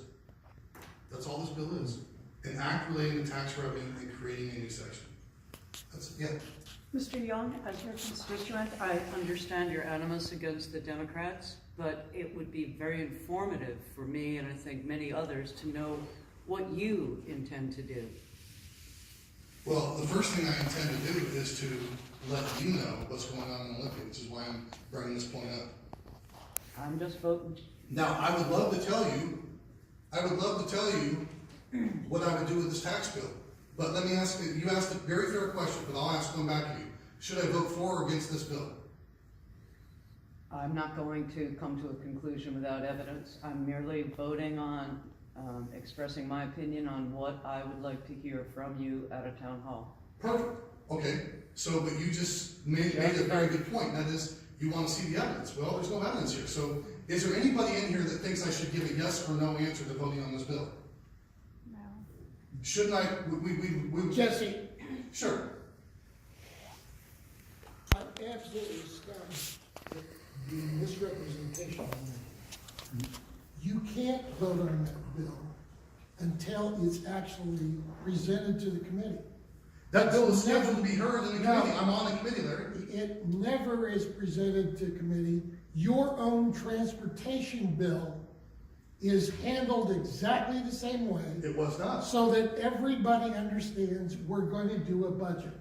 That's all this bill is. An act relating to tax revenue and creating a new section. That's, yeah. Mr. Young, as your constituent, I understand your animus against the Democrats, but it would be very informative for me, and I think many others, to know what you intend to do. Well, the first thing I intend to do is to let you know what's going on in Olympia, which is why I'm bringing this point up. I'm just voting. Now, I would love to tell you what I would do with this tax bill. But let me ask you, you asked a very fair question, but I'll ask one back to you. Should I vote for or against this bill? I'm not going to come to a conclusion without evidence. I'm merely voting on, expressing my opinion on what I would like to hear from you at a town hall. Perfect. Okay. So, but you just made a very good point. That is, you want to see the evidence. Well, there's no evidence here. So Is there anybody in here that thinks I should give a yes or no answer to voting on this bill? No. Shouldn't I, we. Jesse, Sure. I'm absolutely astonished at the misrepresentation on that. You can't vote on that bill until it's actually presented to the committee. That bill is scheduled to be heard in the No. committee. I'm on the committee, Larry. It never is presented to committee. Your own transportation bill is handled exactly the same way, It was not. so that everybody understands we're going to do a budget.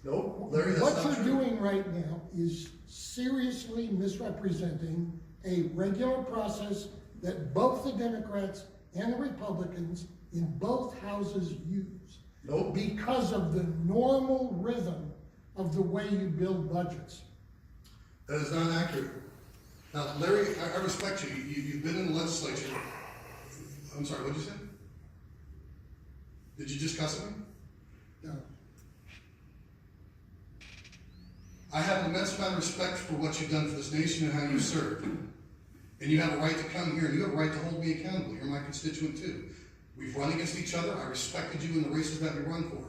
Nope, Larry, that's What not you're true. doing right now is seriously misrepresenting a regular process that both the Democrats and the Republicans in both houses use Nope. because of the normal rhythm of the way you build budgets. That is not accurate. Now, Larry, I respect you. You've been in the legislature. I'm sorry, what'd you say? Did you just cuss at me? No. I have an immense amount of respect for what you've done for this nation and how you served. And you have a right to come here and you have a right to hold me accountable. You're my constituent too. We've run against each other. I respected you in the races that we run for.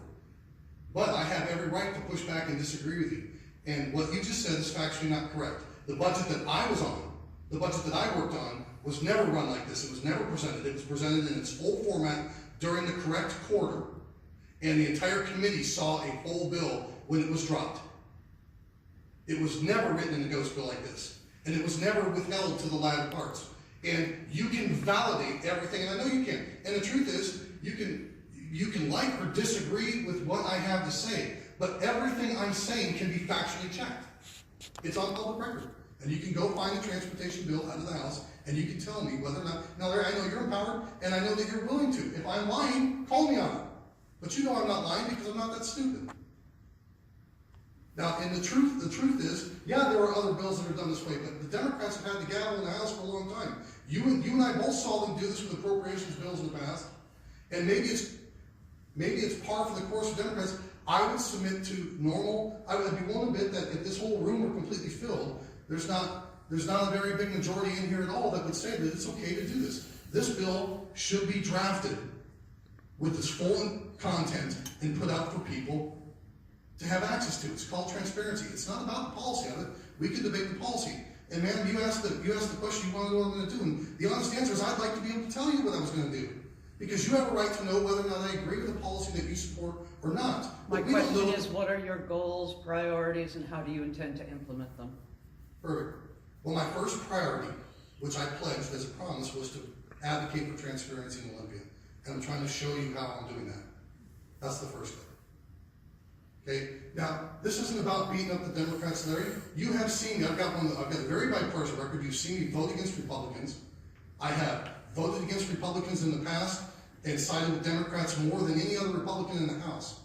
But I have every right to push back and disagree with you. And what you just said is factually not correct. The budget that I was on, the budget that I worked on, was never run like this. It was never presented. It was presented in its full format during the correct quarter. And the entire committee saw a full bill when it was dropped. It was never written in a ghost bill like this. And it was never withheld to the latter parts. And you can validate everything, and I know you can. And the truth is, you can like or disagree with what I have to say, but everything I'm saying can be factually checked. It's on public record. And you can go find the transportation bill out of the House, and you can tell me whether or not. Now, Larry, I know you're empowered, and I know that you're willing to. If I'm lying, call me on it. But you know I'm not lying because I'm not that stupid. Now, and the truth is, yeah, there are other bills that are done this way, but the Democrats have had the gavel in the House for a long time. You and I both saw them do this with appropriations bills in the past, and maybe it's par for the course for Democrats. I would submit to normal. I would be willing to bet that if this whole room were completely filled, there's not a very big majority in here at all that would say that it's okay to do this. This bill should be drafted with its full content and put out for people to have access to. It's called transparency. It's not about the policy of it. We can debate the policy. And man, you asked the question you want to know what I'm going to do, and the honest answer is I'd like to be able to tell you what I was going to do. Because you have a right to know whether or not I agree with the policy that you support or not. My But we don't question know- is, what are your goals, priorities, and how do you intend to implement them? Perfect. Well, my first priority, which I pledged as a promise, was to advocate for transparency in Olympia. And I'm trying to show you how I'm doing that. That's the first thing. Okay? Now, this isn't about beating up the Democrats, Larry. You have seen me. I've got a very bipartisan record. You've seen me vote against Republicans. I have voted against Republicans in the past and sided with Democrats more than any other Republican in the House.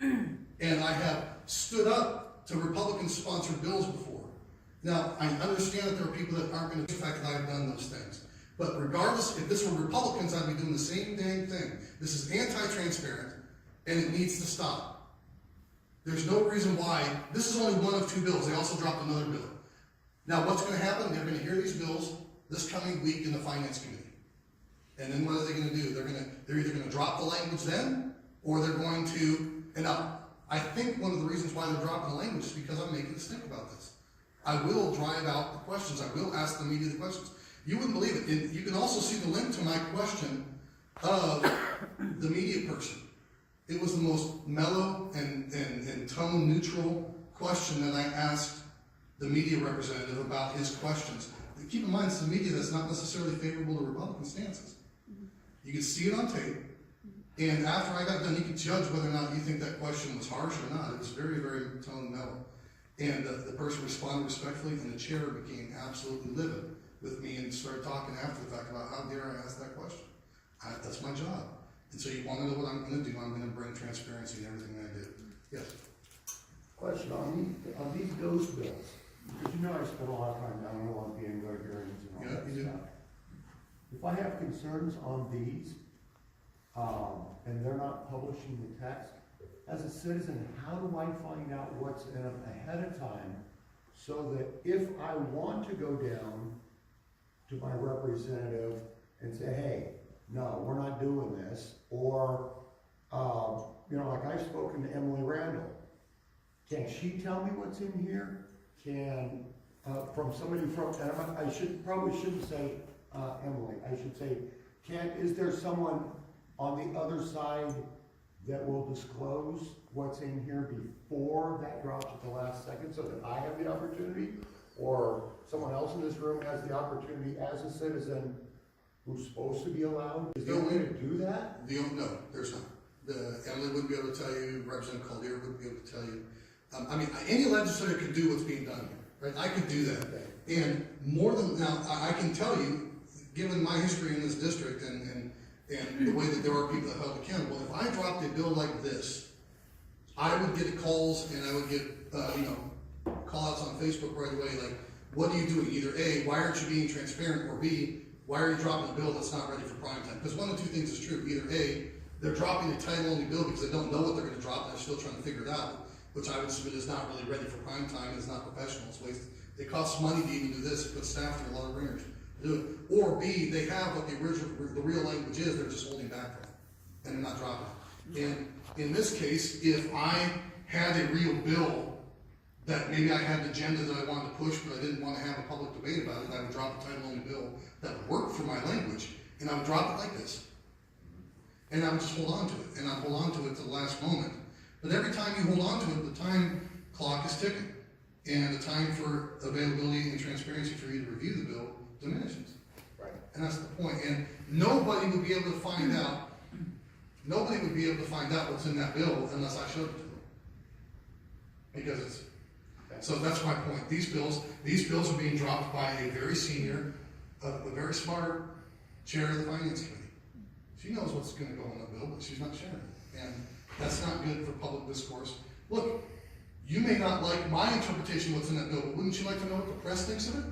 And I have stood up to Republican-sponsored bills before. Now, I understand that there are people that aren't going to the fact that I've done those things. But regardless, if this were Republicans, I'd be doing the same dang thing. This is anti-transparent, and it needs to stop. There's no reason why. This is only one of two bills. They also dropped another bill. Now, what's going to happen? They're going to hear these bills this coming week in the Finance Committee. And then what are they going to do? They're either going to drop the language then, or they're going to, and I think one of the reasons why they're dropping the language is because I'm making a stink about this. I will drive out the questions. I will ask the media the questions. You wouldn't believe it. And you can also see the link to my question of the media person. It was the most mellow and tone neutral question that I asked the media representative about his questions. And keep in mind, it's the media that's not necessarily favorable to Republican stances. You can see it on tape. And after I got done, you can judge whether or not you think that question was harsh or not. It was very, very tone mellow. And the person responded respectfully, and the chair became absolutely livid with me and started talking after the fact about how dare I ask that question. That's my job. And so you want to know what I'm going to do? I'm going to bring transparency in everything I do. Yes. Question on these ghost bills, because you know I spent a lot of time down in Olympia and go to hearings and all Yeah, that you do. stuff. If I have concerns on these, and they're not publishing the text, as a citizen, how do I find out what's in them ahead of time so that if I want to go down to my representative and say, hey, no, we're not doing this, or, you know, like I've spoken to Emily Randall. Can she tell me what's in here? Can, from somebody from, and probably shouldn't say, Emily, I should say, is there someone on the other side that will disclose what's in here before that drops at the last second, so that I have the opportunity? Or someone else in this room has the opportunity as a citizen who's supposed to be allowed? Is there a way to do that? No, there's not. Emily wouldn't be able to tell you, Representative Caldeira wouldn't be able to tell you. I mean, any legislator can do what's being done here, right? I could do that. Okay. And more than, now, I can tell you, given my history in this district and the way that there are people that held accountable, if I dropped a bill like this, I would get calls and I would get, call-outs on Facebook right away, like, what are you doing? Either A, why aren't you being transparent, or B, why are you dropping a bill that's not ready for prime time? Because one of two things is true. Either A, they're dropping a title-only bill because they don't know what they're gonna drop, and they're still trying to figure it out, which I would submit is not really ready for prime time, it's not professional, it's waste. It costs money to even do this, it puts staff through a lot of ringers to do it. Or B, they have what the real language is, they're just holding back from it, and they're not dropping it. And in this case, if I had a real bill that maybe I had an agenda that I wanted to push, but I didn't want to have a public debate about it, I would drop a title-only bill that would work for my language, and I would drop it like this. And I would just hold on to it, and I'd hold on to it to the last moment. But every time you hold on to it, the time clock is ticking, and the time for availability and transparency for you to review the bill diminishes. Right. And that's the point. And nobody would be able to find out, what's in that bill unless I showed it to them. Because it's, so that's my point. These bills are being dropped by a very senior, a very smart chair of the Finance Committee. She knows what's gonna go in the bill, but she's not sharing it. And that's not good for public discourse. Look, you may not like my interpretation of what's in that bill, but wouldn't you like to know what the press thinks of it?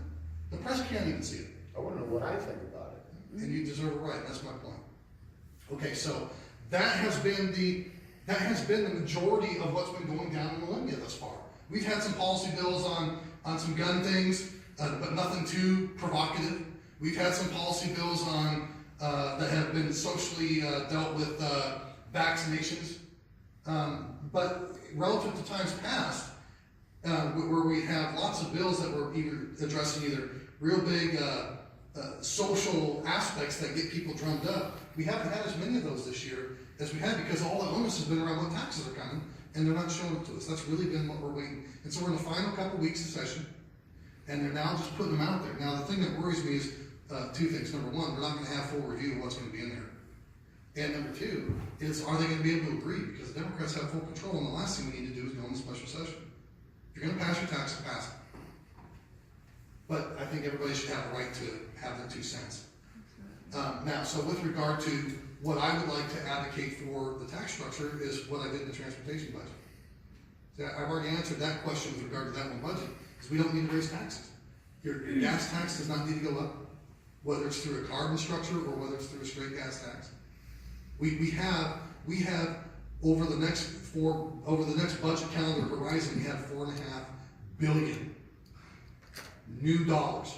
The press can't even see it. I wanna know what I think about it. And you deserve a right, that's my point. Okay, so that has been the majority of what's been going down in Olympia thus far. We've had some policy bills on some gun things, but nothing too provocative. We've had some policy bills on that have been socially dealt with vaccinations. But relative to times past, where we have lots of bills that were addressing real big social aspects that get people drummed up, we haven't had as many of those this year as we had, because all the onus has been around what taxes are coming, and they're not showing up to us. That's really been what we're waiting. And so we're in the final couple weeks of session, and they're now just putting them out there. Now, the thing that worries me is two things. Number one, we're not going to have full review of what's going to be in there. And number two is, are they going to be able to agree? Because the Democrats have full control, and the last thing we need to do is go into special session. If you're going to pass your taxes, pass it. But I think everybody should have a right to have their 2 cents. Now, so with regard to what I would like to advocate for the tax structure is what I did in the transportation budget. So I've already answered that question with regard to that one budget, because we don't need to raise taxes. Your gas tax does not need to go up, whether it's through a carbon structure or whether it's through a straight gas tax. We have over the next budget calendar horizon, we have $4.5 billion new dollars.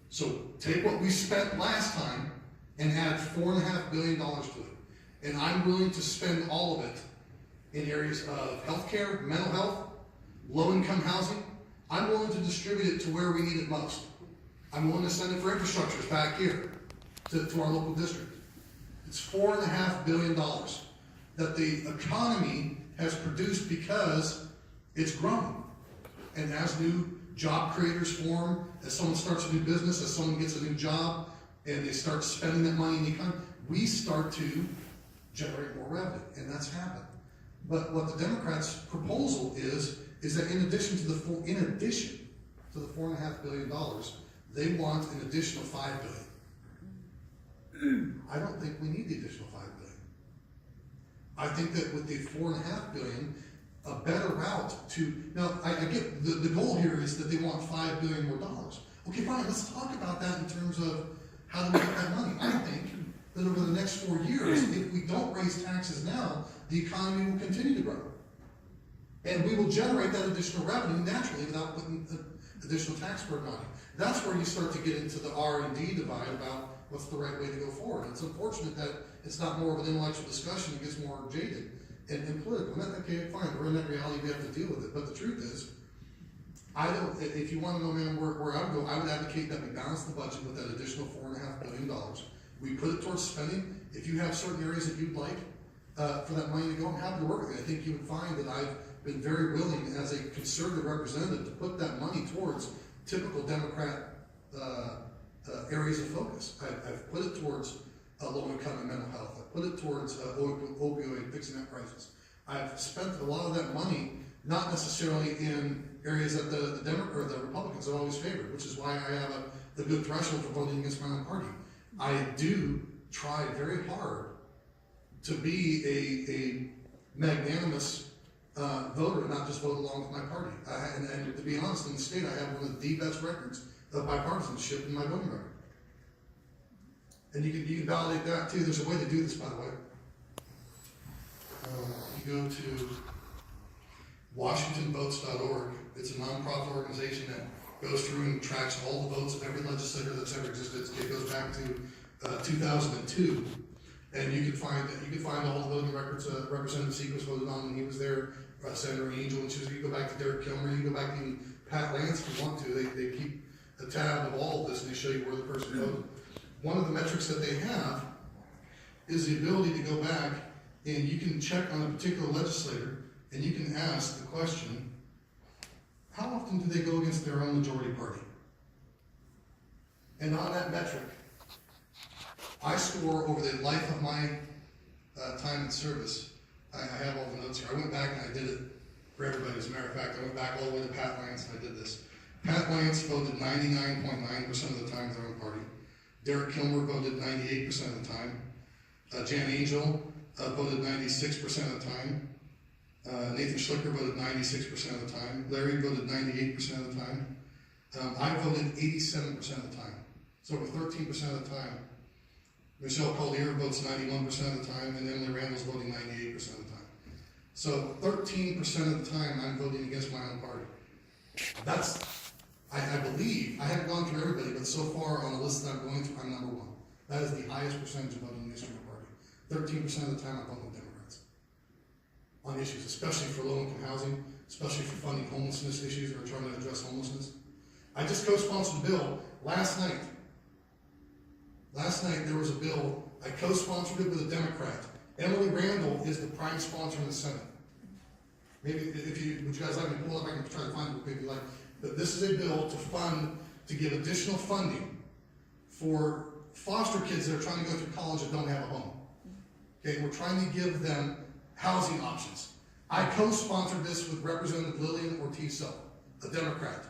So take what we spent last time and add $4.5 billion to it. And I'm willing to spend all of it in areas of healthcare, mental health, low-income housing. I'm willing to distribute it to where we need it most. I'm willing to send it for infrastructures back here to our local district. It's $4.5 billion that the economy has produced because it's growing. And as new job creators form, as someone starts a new business, as someone gets a new job, and they start spending that money in the economy, we start to generate more revenue, and that's happened. But what the Democrats' proposal is that in addition to the $4.5 billion, they want an additional $5 billion. I don't think we need the additional $5 billion. I think that with the $4.5 billion, a better route to, now I get the goal here is that they want $5 billion more dollars. Okay, fine, let's talk about that in terms of how to make that money. I think that over the next 4 years, if we don't raise taxes now, the economy will continue to grow. And we will generate that additional revenue naturally without putting additional tax burden on you. That's where you start to get into the R&D divide about what's the right way to go forward. It's unfortunate that it's not more of an intellectual discussion, it gets more jaded and political. And okay, fine, we're in that reality, we have to deal with it. But the truth is, if you want to know, man, where I would go, I would advocate that we balance the budget with that additional $4.5 billion. We put it towards spending. If you have certain areas that you'd like for that money to go, I'm happy to work with you. I think you would find that I've been very willing as a conservative representative to put that money towards typical Democrat areas of focus. I've put it towards low income and mental health. I've put it towards opioid fixing that crisis. I've spent a lot of that money not necessarily in areas that the Republicans have always favored, which is why I have a good threshold for voting against my own party. I do try very hard to be a magnanimous voter and not just vote along with my party. And to be honest, in the state, I have one of the best records of bipartisanship in my voting record. And you can validate that too. There's a way to do this, by the way. You go to WashingtonVotes.org. It's a nonprofit organization that goes through and tracks all the votes of every legislator that's ever existed. It goes back to 2002, and you can find all the voting records. Representative Seacrest voted on when he was there. Senator Angel, and you go back to Derek Kilmer. You go back to even Pat Lance if you want to. They keep a tab of all of this, and they show you where the person voted. One of the metrics that they have is the ability to go back and you can check on a particular legislator and you can ask the question, how often do they go against their own majority party? And on that metric, I score over the life of my time in service. I have all the notes here. I went back and I did it for everybody. As a matter of fact, I went back all the way to Pat Lance and I did this. Pat Lance voted 99.9% of the time with their own party. Derek Kilmer voted 98% of the time. Jan Angel voted 96% of the time. Nathan Schlicker voted 96% of the time. Larry voted 98% of the time. I voted 87% of the time. So over 13% of the time. Michelle Collier votes 91% of the time, and Emily Randall's voting 98% of the time. So 13% of the time I'm voting against my own party. That's, I believe, I haven't gone through everybody, but so far on the list that I'm going through, I'm number one. That is the highest percentage of voting in the history of my party. 13% of the time I vote with Democrats. On issues, especially for low-income housing, especially for funding homelessness issues or trying to address homelessness. I just co-sponsored a bill last night. Last night there was a bill, I co-sponsored it with a Democrat. Emily Randall is the prime sponsor in the Senate. Maybe would you guys like me to pull up, I can try to find it if you like. But this is a bill to give additional funding for foster kids that are trying to go through college that don't have a home. Okay, we're trying to give them housing options. I co-sponsored this with Representative Lillian Ortiz-So, a Democrat.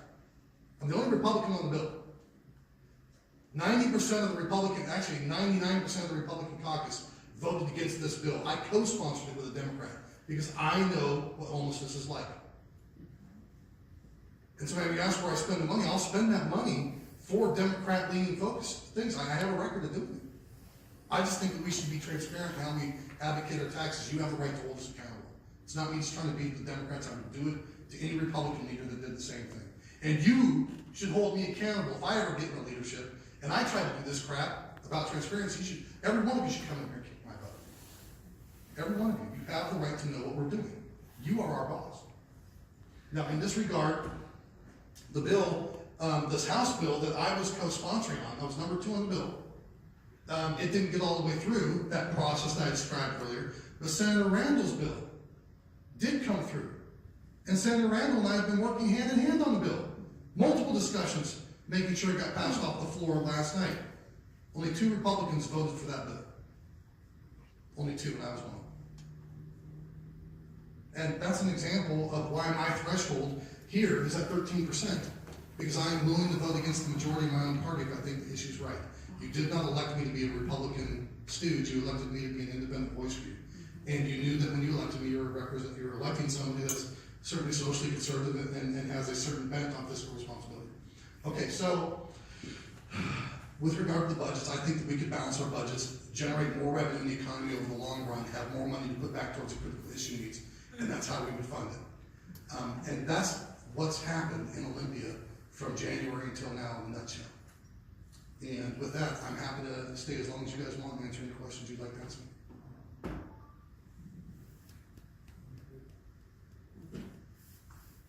I'm the only Republican on the bill. 90% of the Republican, actually 99% of the Republican caucus voted against this bill. I co-sponsored it with a Democrat because I know what homelessness is like. And so when you ask where I spend the money, I'll spend that money for Democrat-leaning focused things. I have a record of doing it. I just think that we should be transparent in how we advocate our taxes. You have the right to hold us accountable. It's not me just trying to beat the Democrats. I would do it to any Republican leader that did the same thing. And you should hold me accountable if I ever get in leadership and I try to do this crap about transparency. Every one of you should come in here and kick my butt. Every one of you. You have the right to know what we're doing. You are our boss. Now, in this regard, the bill, this House bill that I was co-sponsoring on, I was number 2 on the bill. It didn't get all the way through that process that I described earlier, but Senator Randall's bill did come through. And Senator Randall and I have been working hand in hand on the bill. Multiple discussions, making sure it got passed off the floor last night. Only 2 Republicans voted for that bill. Only 2, and I was one. And that's an example of why my threshold here is at 13%, because I am willing to vote against the majority of my own party if I think the issue's right. You did not elect me to be a Republican stooge, you elected me to be an independent voice for you. And you knew that when you elected me, you're electing somebody that's certainly socially conservative and has a certain bent on fiscal responsibility. Okay, so with regard to the budgets, I think that we could balance our budgets, generate more revenue in the economy over the long run, have more money to put back towards the critical issue needs, and that's how we would fund it. And that's what's happened in Olympia from January until now in a nutshell. And with that, I'm happy to stay as long as you guys want and answer any questions you'd like to ask me.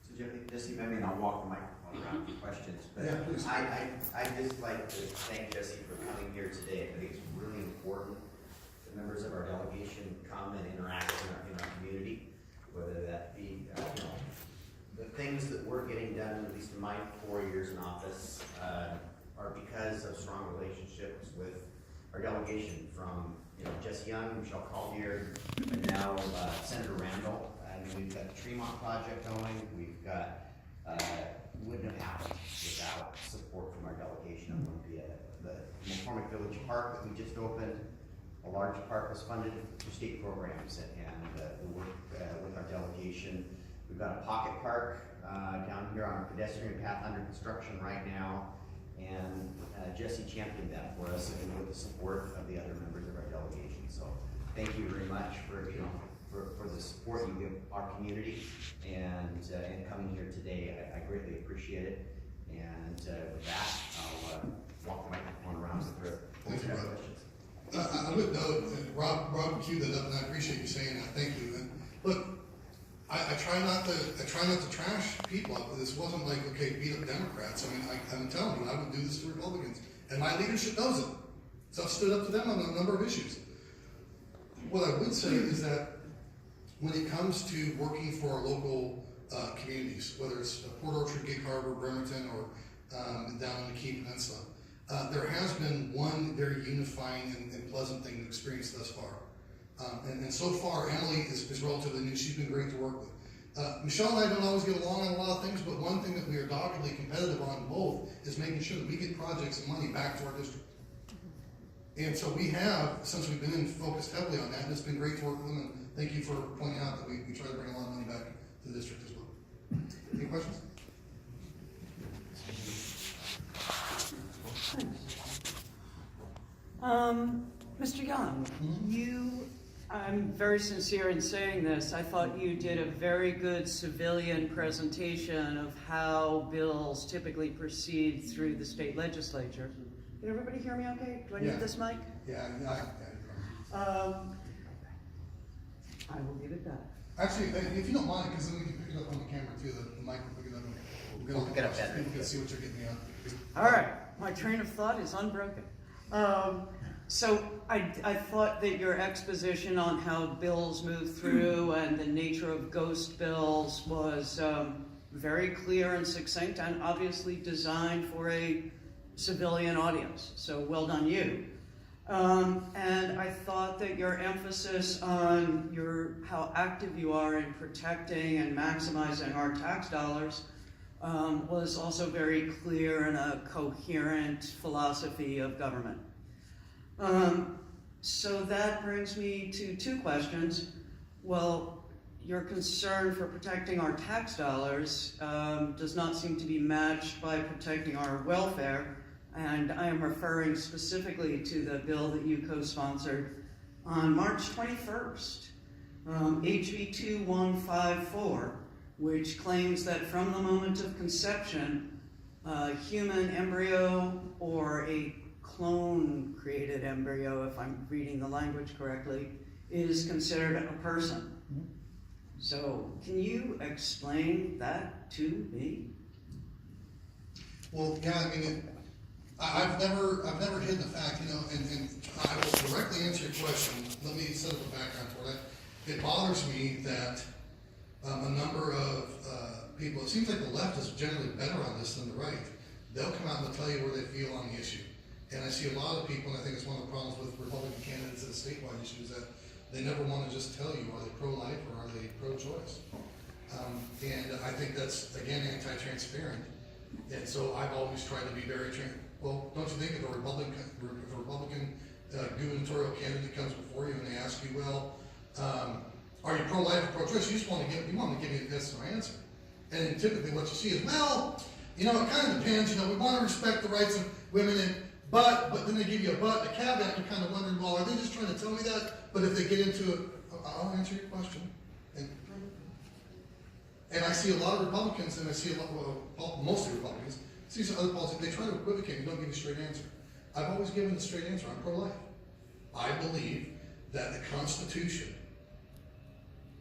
So Jesse, I mean, I'll walk the microphone around for questions, but Yeah, please. I just like to thank Jesse for coming here today. I think it's really important that members of our delegation come and interact in our community, whether that be, the things that we're getting done, at least in my 4 years in office, are because of strong relationships with our delegation from, Jesse Young, Michelle Caldier, and now Senator Randall. I mean, we've got the Tremont project going. We've got, wouldn't have happened without support from our delegation of Olympia. The McCormick Village Park that we just opened, a large part was funded through state programs and the work with our delegation. We've got a pocket park down here on our pedestrian path under construction right now, and Jesse championed that for us and with the support of the other members of our delegation. So thank you very much for for the support you give our community and coming here today. I greatly appreciate it. And with that, I'll walk the microphone around for Thank you, Rob. questions. I would note, Rob queued that up, and I appreciate you saying that. Thank you. And look, I try not to trash people. This wasn't like, okay, beat up Democrats. I mean, I'm telling you, I would do this to Republicans, and my leadership knows it. So I've stood up to them on a number of issues. What I would say is that when it comes to working for our local communities, whether it's Port Orchard, Gig Harbor, Bremerton, or down in the Key Peninsula, there has been one very unifying and pleasant thing to experience thus far. And so far, Emily is relatively new. She's been great to work with. Michelle and I don't always get along on a lot of things, but one thing that we are doggedly competitive on both is making sure that we get projects and money back to our district. And so we have, since we've been in, focused heavily on that, and it's been great to work with them, and thank you for pointing out that we try to bring a lot of money back to the district as well. Any questions? Mr. Young, I'm very sincere in saying this. I thought you did a very good civilian presentation of how bills typically proceed through the state legislature. Can everybody hear me okay? Do I need this mic? Yeah, I will give it back. actually, if you don't mind, because then we can pick it up on the camera too, the mic will pick it up. We'll pick it up better. People can see what you're getting at. All right, my train of thought is unbroken. So I thought that your exposition on how bills move through and the nature of ghost bills was very clear and succinct and obviously designed for a civilian audience. So well done you. And I thought that your emphasis on how active you are in protecting and maximizing our tax dollars was also very clear and a coherent philosophy of government. So that brings me to two questions. Well, your concern for protecting our tax dollars does not seem to be matched by protecting our welfare, and I am referring specifically to the bill that you co-sponsored on March 21st, HB 2154, which claims that from the moment of conception, a human embryo or a clone-created embryo, if I'm reading the language correctly, is considered a person. So, can you explain that to me? Well, yeah, I mean, I've never hidden the fact, and I will directly answer your question. Let me set up a background for that. It bothers me that a number of people, it seems like the left is generally better on this than the right. They'll come out and they'll tell you where they feel on the issue. And I see a lot of people, and I think it's one of the problems with Republican candidates at a statewide issue, is that they never want to just tell you, are they pro-life or are they pro-choice? And I think that's, again, anti-transparent. And so I've always tried to be very transparent. Well, don't you think if a Republican gubernatorial candidate comes before you and they ask you, well, are you pro-life or pro-choice? You want to give me a yes or answer. And then typically what you see is, well, it kind of depends. We want to respect the rights of women, but then they give you a but, a caveat. You're kind of wondering, well, are they just trying to tell me that? But if they get into it, I'll answer your question. And I see a lot of Republicans, and I see a lot, well, most of the Republicans, see some other politicians, they try to equivocate and don't give you a straight answer. I've always given a straight answer, I'm pro-life. I believe that the Constitution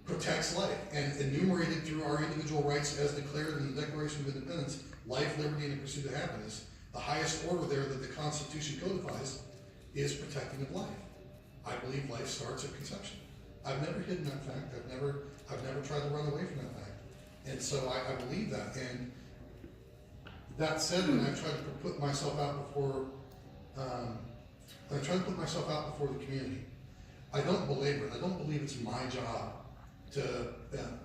protects life and enumerated through our individual rights as declared in the Declaration of Independence, life, liberty, and the pursuit of happiness. The highest order there that the Constitution codifies is protecting of life. I believe life starts at conception. I've never hidden that fact. I've never tried to run away from that fact. And so I believe that. And that said, when I try to put myself out before, the community, I don't belabor it. I don't believe it's my job to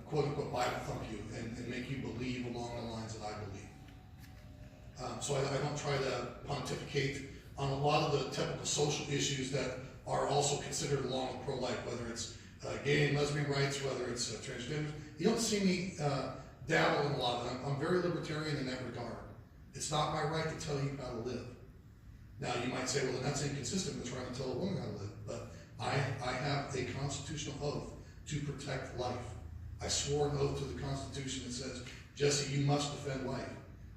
quote unquote Bible thump you and make you believe along the lines that I believe. So I don't try to pontificate on a lot of the typical social issues that are also considered along with pro-life, whether it's gay and lesbian rights, whether it's transgender. You don't see me dabble in a lot of them. I'm very libertarian in that regard. It's not my right to tell you how to live. Now you might say, well, then that's inconsistent with trying to tell a woman how to live. But I have a constitutional oath to protect life. I swore an oath to the Constitution that says, Jesse, you must defend life.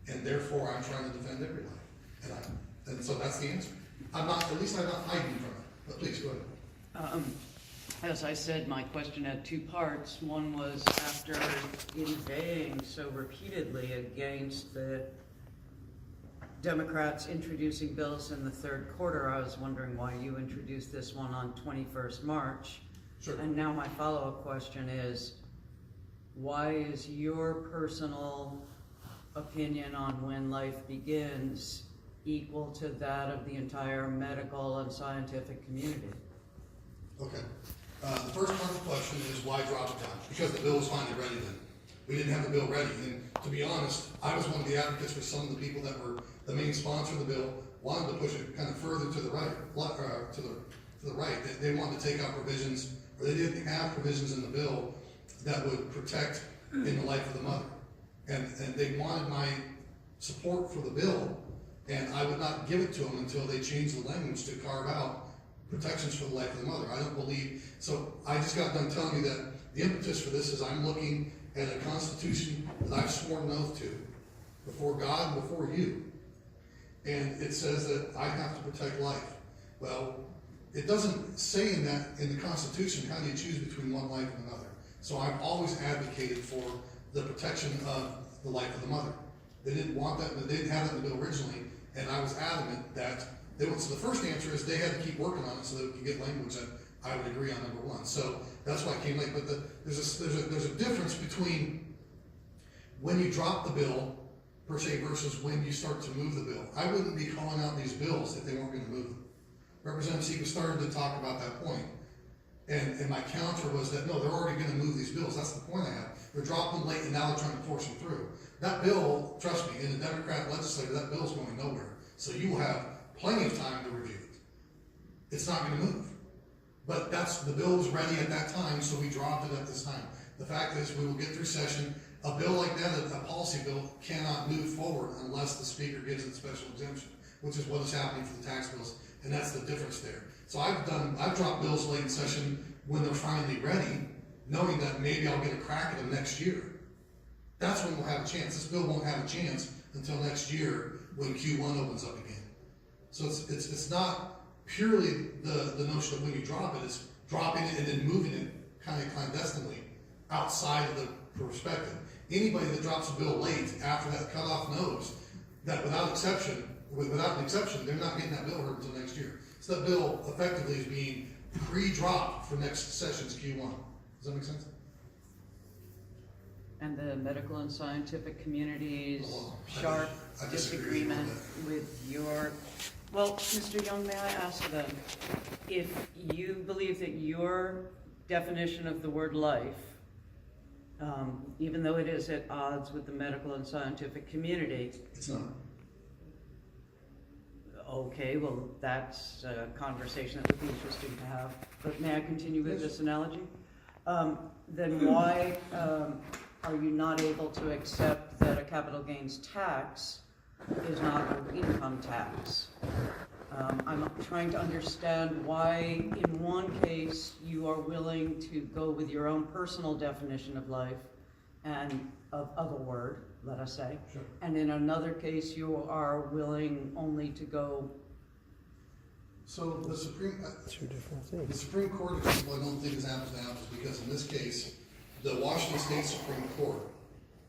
And therefore, I'm trying to defend every life. And so that's the answer. At least I'm not hiding from it. But please, go ahead. As I said, my question had two parts. One was after inveighing so repeatedly against the Democrats introducing bills in the third quarter, I was wondering why you introduced this one on 21st March. Sure. And now my follow-up question is, why is your personal opinion on when life begins equal to that of the entire medical and scientific community? Okay. The first part of the question is why drop it down? Because the bill was finally ready then. We didn't have the bill ready. And to be honest, I was one of the advocates for some of the people that were the main sponsor of the bill, wanted to push it kind of further to the right, to the right. They wanted to take out provisions, or they didn't have provisions in the bill that would protect in the life of the mother. And they wanted my support for the bill, and I would not give it to them until they changed the language to carve out protections for the life of the mother. I don't believe, so I just got done telling you that the impetus for this is I'm looking at a constitution that I've sworn an oath to before God and before you. And it says that I have to protect life. Well, it doesn't say in the Constitution how do you choose between one life and another. So I've always advocated for the protection of the life of the mother. They didn't want that, they didn't have that in the bill originally, and I was adamant that they would. So the first answer is they had to keep working on it so that we could get language that I would agree on, number one. So that's why I came late. But there's a difference between when you drop the bill per se versus when you start to move the bill. I wouldn't be calling out these bills if they weren't going to move them. Representative Seeger started to talk about that point. And my counter was that, no, they're already going to move these bills. That's the point I have. They're dropping them late and now they're trying to force them through. That bill, trust me, in the Democrat legislature, that bill's going nowhere. So you will have plenty of time to review it. It's not going to move. But the bill was ready at that time, so we dropped it at this time. The fact is, we will get through session. A bill like that, a policy bill, cannot move forward unless the speaker gives it special exemption, which is what is happening for the tax bills, and that's the difference there. So I've dropped bills late in session when they're finally ready, knowing that maybe I'll get a crack at them next year. That's when we'll have a chance. This bill won't have a chance until next year when Q1 opens up again. So it's not purely the notion of when you drop it, it's dropping it and then moving it kind of clandestinely outside of the perspective. Anybody that drops a bill late after that cutoff knows that without an exception, they're not getting that bill heard until next year. So that bill effectively is being pre-dropped for next session's Q1. Does that make sense? And the medical and scientific community's Well, sharp I disagree disagreement with with your, well, Mr. Young, may I ask then, if you believe that your definition of the word life, even though it is at odds with the medical and scientific community, It's not. okay, well, that's a conversation that would be interesting to have, but may I continue with this analogy? Then why are you not able to accept that a capital gains tax is not an income tax? I'm trying to understand why in one case you are willing to go with your own personal definition of life and of a word, let us say. Sure. And in another case, you are willing only to go, So the Supreme, Two different the things. Supreme Court, if people I don't think is apples to apples, because in this case, the Washington State Supreme Court,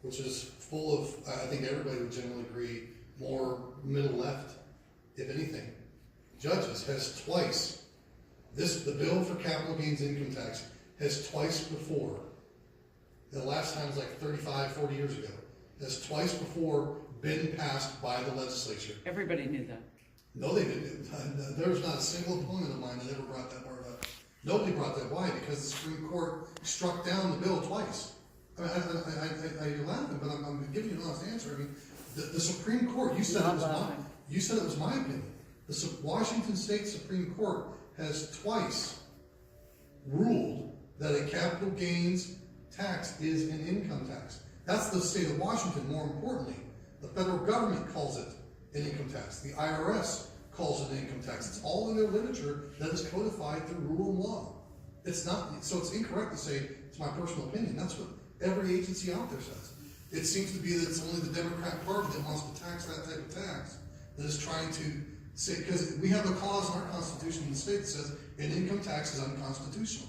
which is full of, I think everybody would generally agree, more middle left, if anything, judges has twice, the bill for capital gains income tax has twice before, the last time was like 35, 40 years ago, has twice before been passed by the legislature. everybody knew that. No, they didn't. There was not a single opponent of mine that ever brought that word up. Nobody brought that. Why? Because the Supreme Court struck down the bill twice. I mean, you're laughing, but I'm giving you an honest answer. I mean, the Supreme Court, you said it Not was laughing. you said it was my opinion. The Washington State Supreme Court has twice ruled that a capital gains tax is an income tax. That's the state of Washington. More importantly, the federal government calls it an income tax. The IRS calls it an income tax. It's all in their literature that is codified through rule of law. It's not, so it's incorrect to say it's my personal opinion. That's what every agency out there says. It seems to be that it's only the Democrat Party that wants to tax that type of tax, that is trying to say, because we have a clause in our Constitution in the state that says an income tax is unconstitutional.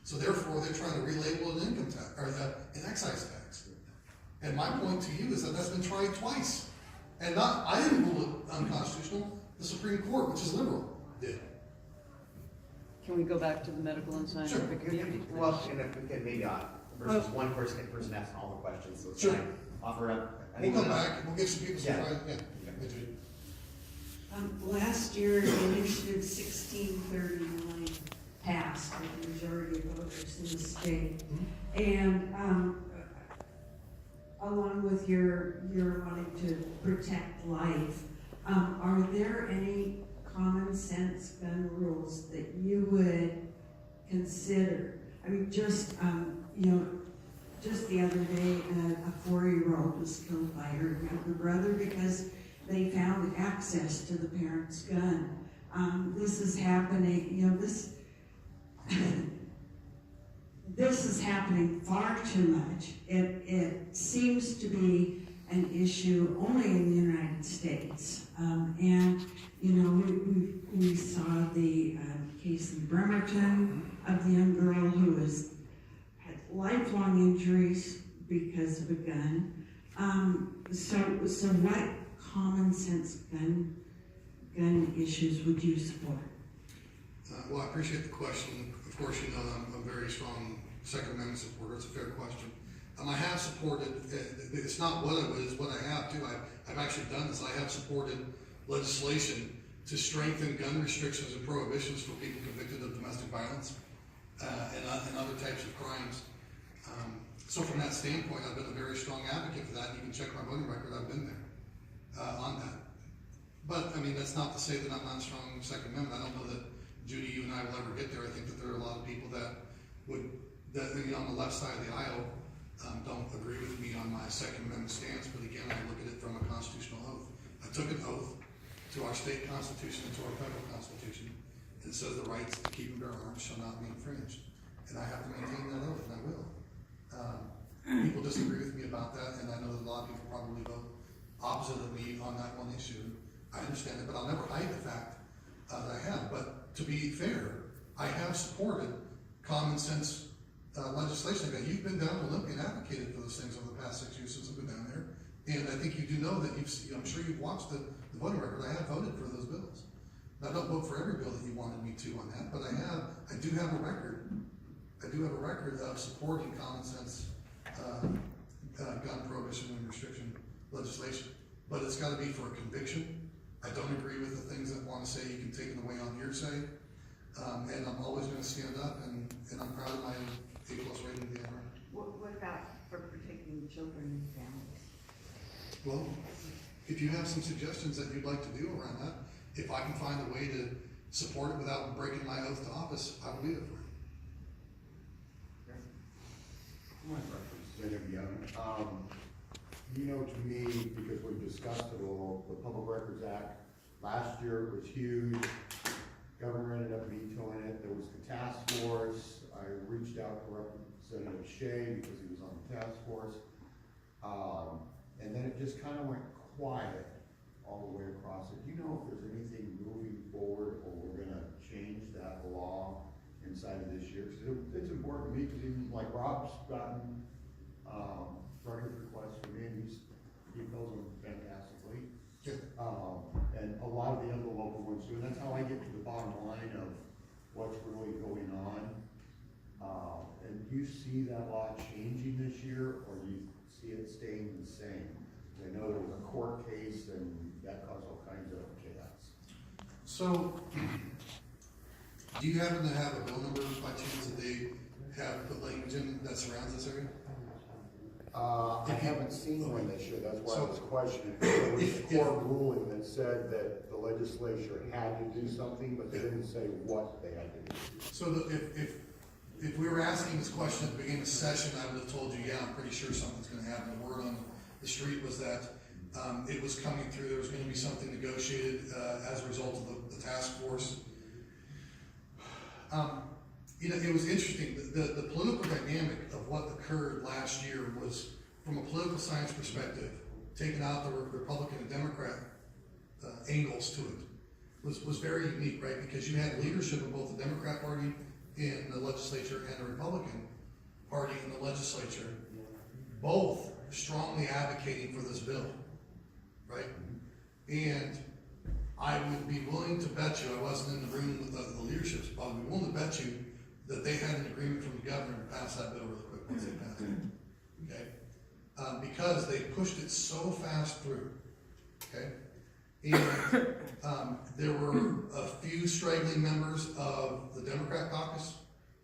So therefore, they're trying to relabel it an income tax, or an excise tax. And my point to you is that that's been tried twice. And not, I didn't rule it unconstitutional, the Supreme Court, which is liberal, did. Can we go back to the medical and scientific community? Well, and if we could maybe, versus one person asking all the questions, so Sure. can I offer up? We'll come back, we'll get some people, some, Yeah. yeah. Yeah, Judy. Last year, initiative 1639 passed with the majority of voters in the state. And, along with your wanting to protect life, are there any common sense gun rules that you would consider? I mean, just, just the other day, a 4-year-old was killed by her younger brother because they found access to the parent's gun. This is happening, this is happening far too much. It seems to be an issue only in the United States. We saw the case in Bremerton of the young girl who had lifelong injuries because of a gun. So what common sense gun issues would you support? Well, I appreciate the question. Of course, you know that I'm a very strong Second Amendment supporter. It's a fair question. I have supported, it's not what I was, what I have too. I've actually done this. I have supported legislation to strengthen gun restrictions and prohibitions for people convicted of domestic violence and other types of crimes. So from that standpoint, I've been a very strong advocate for that. You can check my voting record. I've been there on that. But, I mean, that's not to say that I'm not a strong Second Amendment. I don't know that, Judy, you and I will ever get there. I think that there are a lot of people that would, on the left side of the aisle, don't agree with me on my Second Amendment stance. But again, I look at it from a constitutional oath. I took an oath to our state constitution and to our federal constitution. It says the rights to keep and bear arms shall not be infringed. And I have to maintain that oath, and I will. People disagree with me about that, and I know that a lot of people probably vote opposite of me on that one issue. I understand it, but I'll never hide the fact that I have. But to be fair, I have supported common sense legislation. Again, you've been down to Olympia and advocated for those things over the past 6 years since I've been down there. And I think you do know that I'm sure you've watched the voting record. I have voted for those bills. Now, I don't vote for every bill that you wanted me to on that, but I do have a record. I do have a record of supporting common sense gun prohibition and restriction legislation. But it's got to be for a conviction. I don't agree with the things that want to say you can take it away on hearsay. And I'm always going to stand up, and I'm proud of my A+ rating in the NRA. What about for protecting children and families? Well, if you have some suggestions that you'd like to do around that, if I can find a way to support it without breaking my oath to office, I will do it for you. My preference, Senator Young. To me, because we've discussed it all, the Public Records Act, last year it was huge. Governor ended up vetoing it. There was the task force. I reached out to Representative Shea because he was on the task force. And then it just kinda went quiet all the way across it. Do you know if there's anything moving forward, or we're gonna change that law inside of this year? 'Cause it's important to me, because even like Rob's gotten, record requests from me, and he fills them fantastically. Yeah. And a lot of the other local ones too, and that's how I get to the bottom line of what's really going on. And do you see that law changing this year, or do you see it staying the same? I know there was a court case and that caused all kinds of chaos. So, do you happen to have a bill number by chance that they have put language in that surrounds this area? I haven't seen one this year, that's why I So- was questioning. There was a court ruling that said that the legislature had to do something, but they didn't say what they had to do. So if we were asking this question at the beginning of the session, I would have told you, yeah, I'm pretty sure something's gonna happen. The word on the street was that, it was coming through, there was gonna be something negotiated, as a result of the task force. You know, it was interesting, the political dynamic of what occurred last year was, from a political science perspective, taking out the Republican and Democrat, angles to it, was very unique, right? Because you had leadership of both the Democrat Party in the legislature and the Republican Party in the legislature, both strongly advocating for this bill, right? And I would be willing to bet you, I wasn't in the room with the leadership, but I would be willing to bet you that they had an agreement from the governor to pass that bill really quick once they passed it, okay? Because they pushed it so fast through, okay? And there were a few straggling members of the Democrat caucus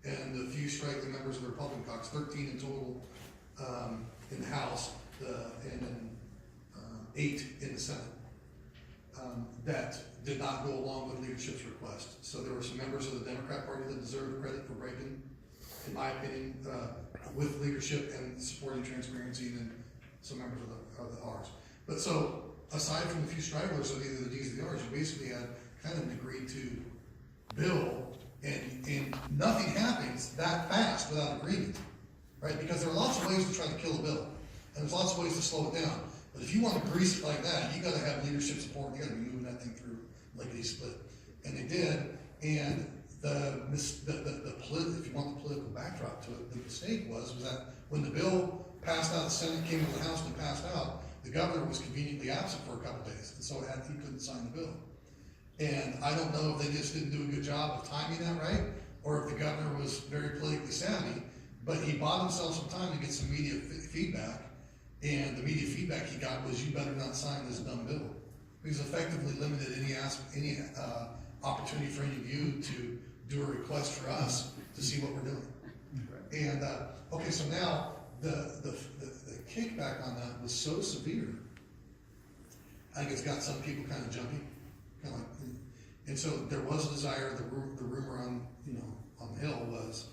and a few straggling members of the Republican caucus, 13 in total in the House, and then 8 in the Senate, that did not go along with leadership's request. So there were some members of the Democrat Party that deserved credit for breaking, in my opinion, with leadership and supporting transparency, and then some members of the R's. But so, aside from a few stragglers of either the D's or the R's, you basically had kind of an agreed to bill, and nothing happens that fast without agreement, right? Because there are lots of ways to try to kill a bill, and there's lots of ways to slow it down. But if you want to grease it like that, you gotta have leadership support, you gotta be moving that thing through lickety split. And they did, and if you want the political backdrop to it, the mistake was that when the bill passed out, the Senate came to the House and passed out, the governor was conveniently absent for a couple days, and so he couldn't sign the bill. And I don't know if they just didn't do a good job of timing that right, or if the governor was very politically savvy, but he bought himself some time to get some media feedback, and the media feedback he got was, you better not sign this dumb bill. Because effectively limited any opportunity for any of you to do a request for us to see what we're doing. And, okay, so now, the kickback on that was so severe, I think it's got some people kind of jumping, kind of like, and so there was a desire, the rumor on, on the Hill was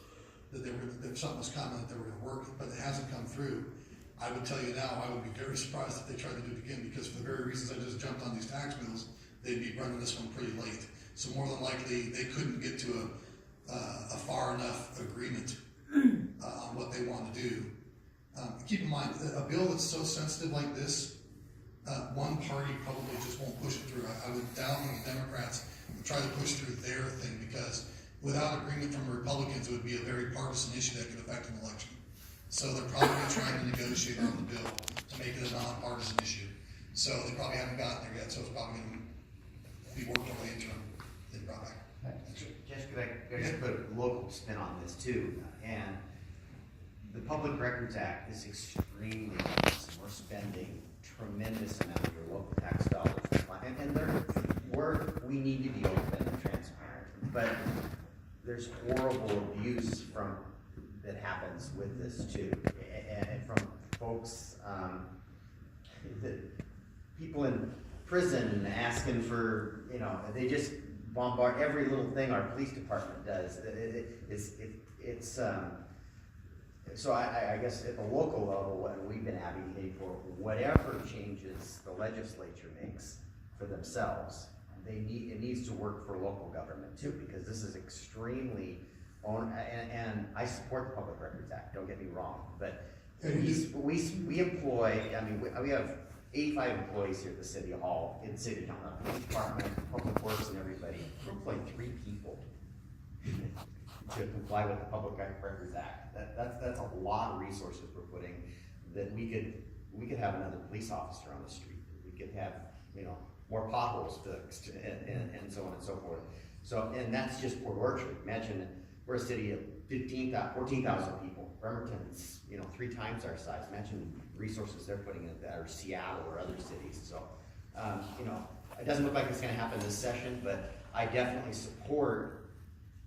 that that something was coming, that they were gonna work, but it hasn't come through. I would tell you now, I would be very surprised if they tried to do it again, because for the very reasons I just jumped on these tax bills, they'd be running this one pretty late. So more than likely, they couldn't get to a far enough agreement on what they want to do. Keep in mind, a bill that's so sensitive like this, one party probably just won't push it through. I would doubt that the Democrats would try to push through their thing, because without agreement from the Republicans, it would be a very partisan issue that could affect an election. So they're probably trying to negotiate on the bill to make it a nonpartisan issue. So they probably haven't gotten there yet, so it's probably going to be worked away into the brought back. Just to put a local spin on this too, and the Public Records Act is extremely expensive. We're spending tremendous amount of your local tax dollars, and we need to be open and transparent, but there's horrible abuse that happens with this too, and from folks, people in prison asking for, they just bombard every little thing our police department does. So I guess at the local level, what we've been advocating for, whatever changes the legislature makes for themselves, it needs to work for local government too, because this is extremely and I support the Public Records Act, don't get me wrong, but And you just, We employ, I mean, we have 85 employees here at the city hall, in city, police department, public works and everybody. We employ 3 people to comply with the Public Records Act. That's a lot of resources we're putting, that we could have another police officer on the street. We could have, you know, more potholes fixed and so on and so forth. So, and that's just Port Orchard. Imagine, we're a city of 14,000 people. Bremerton's, you know, 3 times our size. Imagine the resources they're putting in that, or Seattle or other cities. So, you know, it doesn't look like it's gonna happen this session, but I definitely support,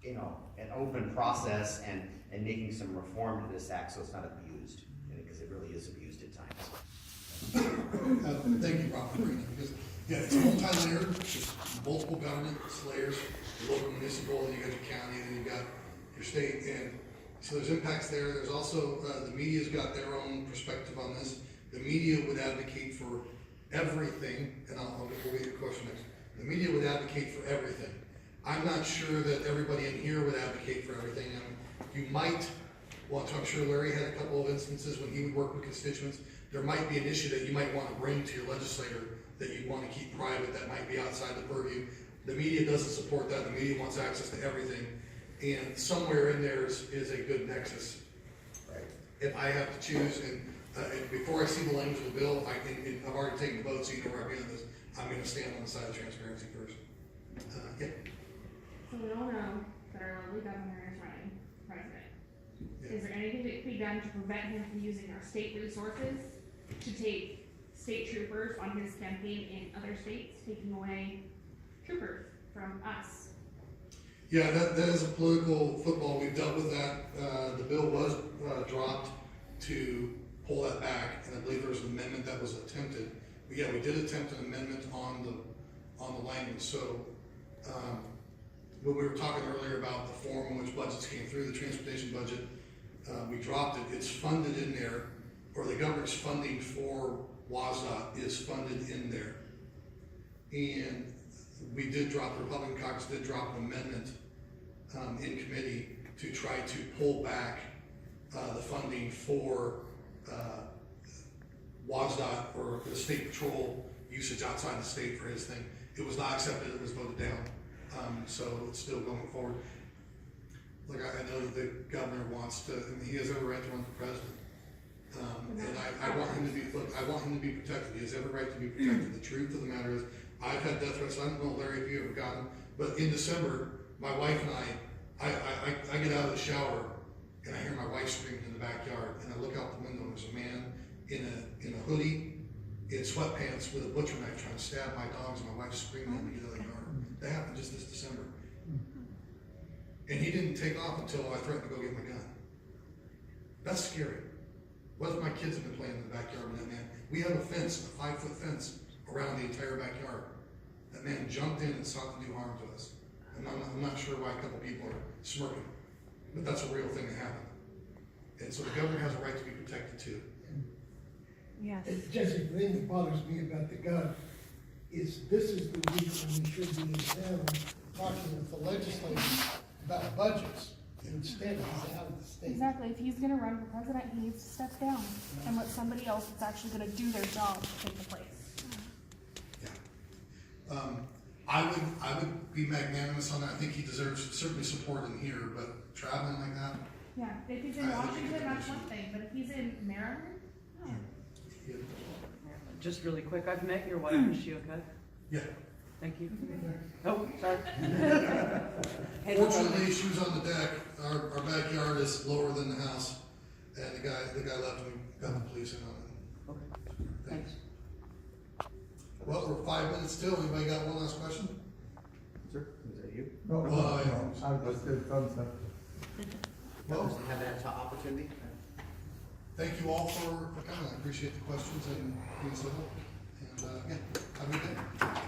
you know, an open process and making some reform to this act so it's not abused, because it really is abused at times. thank you, Rob, for bringing it, because, yeah, it's multi-layered, there's multiple government layers, your local municipal, then you got your county, and then you got your state, and so there's impacts there. There's also, the media's got their own perspective on this. The media would advocate for everything, and we'll get your question next. The media would advocate for everything. I'm not sure that everybody in here would advocate for everything. You might want to, I'm sure Larry had a couple of instances when he would work with constituents. There might be an issue that you might want to bring to your legislator that you want to keep private, that might be outside the purview. The media doesn't support that. The media wants access to everything. And somewhere in there is a good nexus. Right. If I have to choose, and before I see the language of the bill, I've already taken the vote, so you know where I've been on this. I'm gonna stand on the side of transparency first. Yeah. So we all know that our lovely governor is running for president. Yeah. Is there anything that can be done to prevent him from using our state resources to take state troopers on his campaign in other states, taking away troopers from us? Yeah, that is a political football. We've dealt with that. The bill was dropped to pull that back, and I believe there was an amendment that was attempted. But yeah, we did attempt an amendment on the language. So when we were talking earlier about the form in which budgets came through, the transportation budget, we dropped it. It's funded in there, or the governor's funding for WASDOT is funded in there. And we did drop, the Republican caucus did drop an amendment in committee to try to pull back the funding for WASDOT or the state patrol usage outside the state for his thing. It was not accepted, it was voted down. So it's still going forward. Like, I know that the governor wants to, I mean, he has every right to run for president. And I want him to be, look, I want him to be protected. He has every right to be protected. The truth of the matter is, I've had death threats. I don't know, Larry, if you ever got them, but in December, my wife and I get out of the shower and I hear my wife screaming in the backyard, and I look out the window and there's a man in a hoodie, in sweatpants with a butcher knife trying to stab my dogs, and my wife's screaming at me to get out of the yard. That happened just this December. And he didn't take off until I threatened to go get my gun. That's scary. What if my kids have been playing in the backyard with that man? We have a fence, a 5-foot fence around the entire backyard. That man jumped in and sought to do harm to us. And I'm not sure why a couple people are smirking, but that's a real thing that happened. And so the governor has a right to be protected too. Yes. Jesse, the thing that bothers me about the gun is this is the week when we should be in town talking with the legislators about budgets. Instead, he's out of the state. Exactly. If he's gonna run for president, he needs to step down and let somebody else that's actually gonna do their job take the place. Yeah. I would be magnanimous on that. I think he deserves certainly support in here, but traveling like that, Yeah, if he's in Washington, that's one thing, but if he's in Maryland, no. yeah. Just really quick, I've met your wife, is she okay? Yeah. Thank you. Oh, sorry. Fortunately, she was on the deck. Our backyard is lower than the house, and the guy left, and we got the police in on it. Okay, thanks. Well, we're 5 minutes till. Anybody got one last question? Sir, is that you? I was good thumbs up. Well, Have that opportunity? thank you all for coming. I appreciate the questions and being civil. And again, have a good day.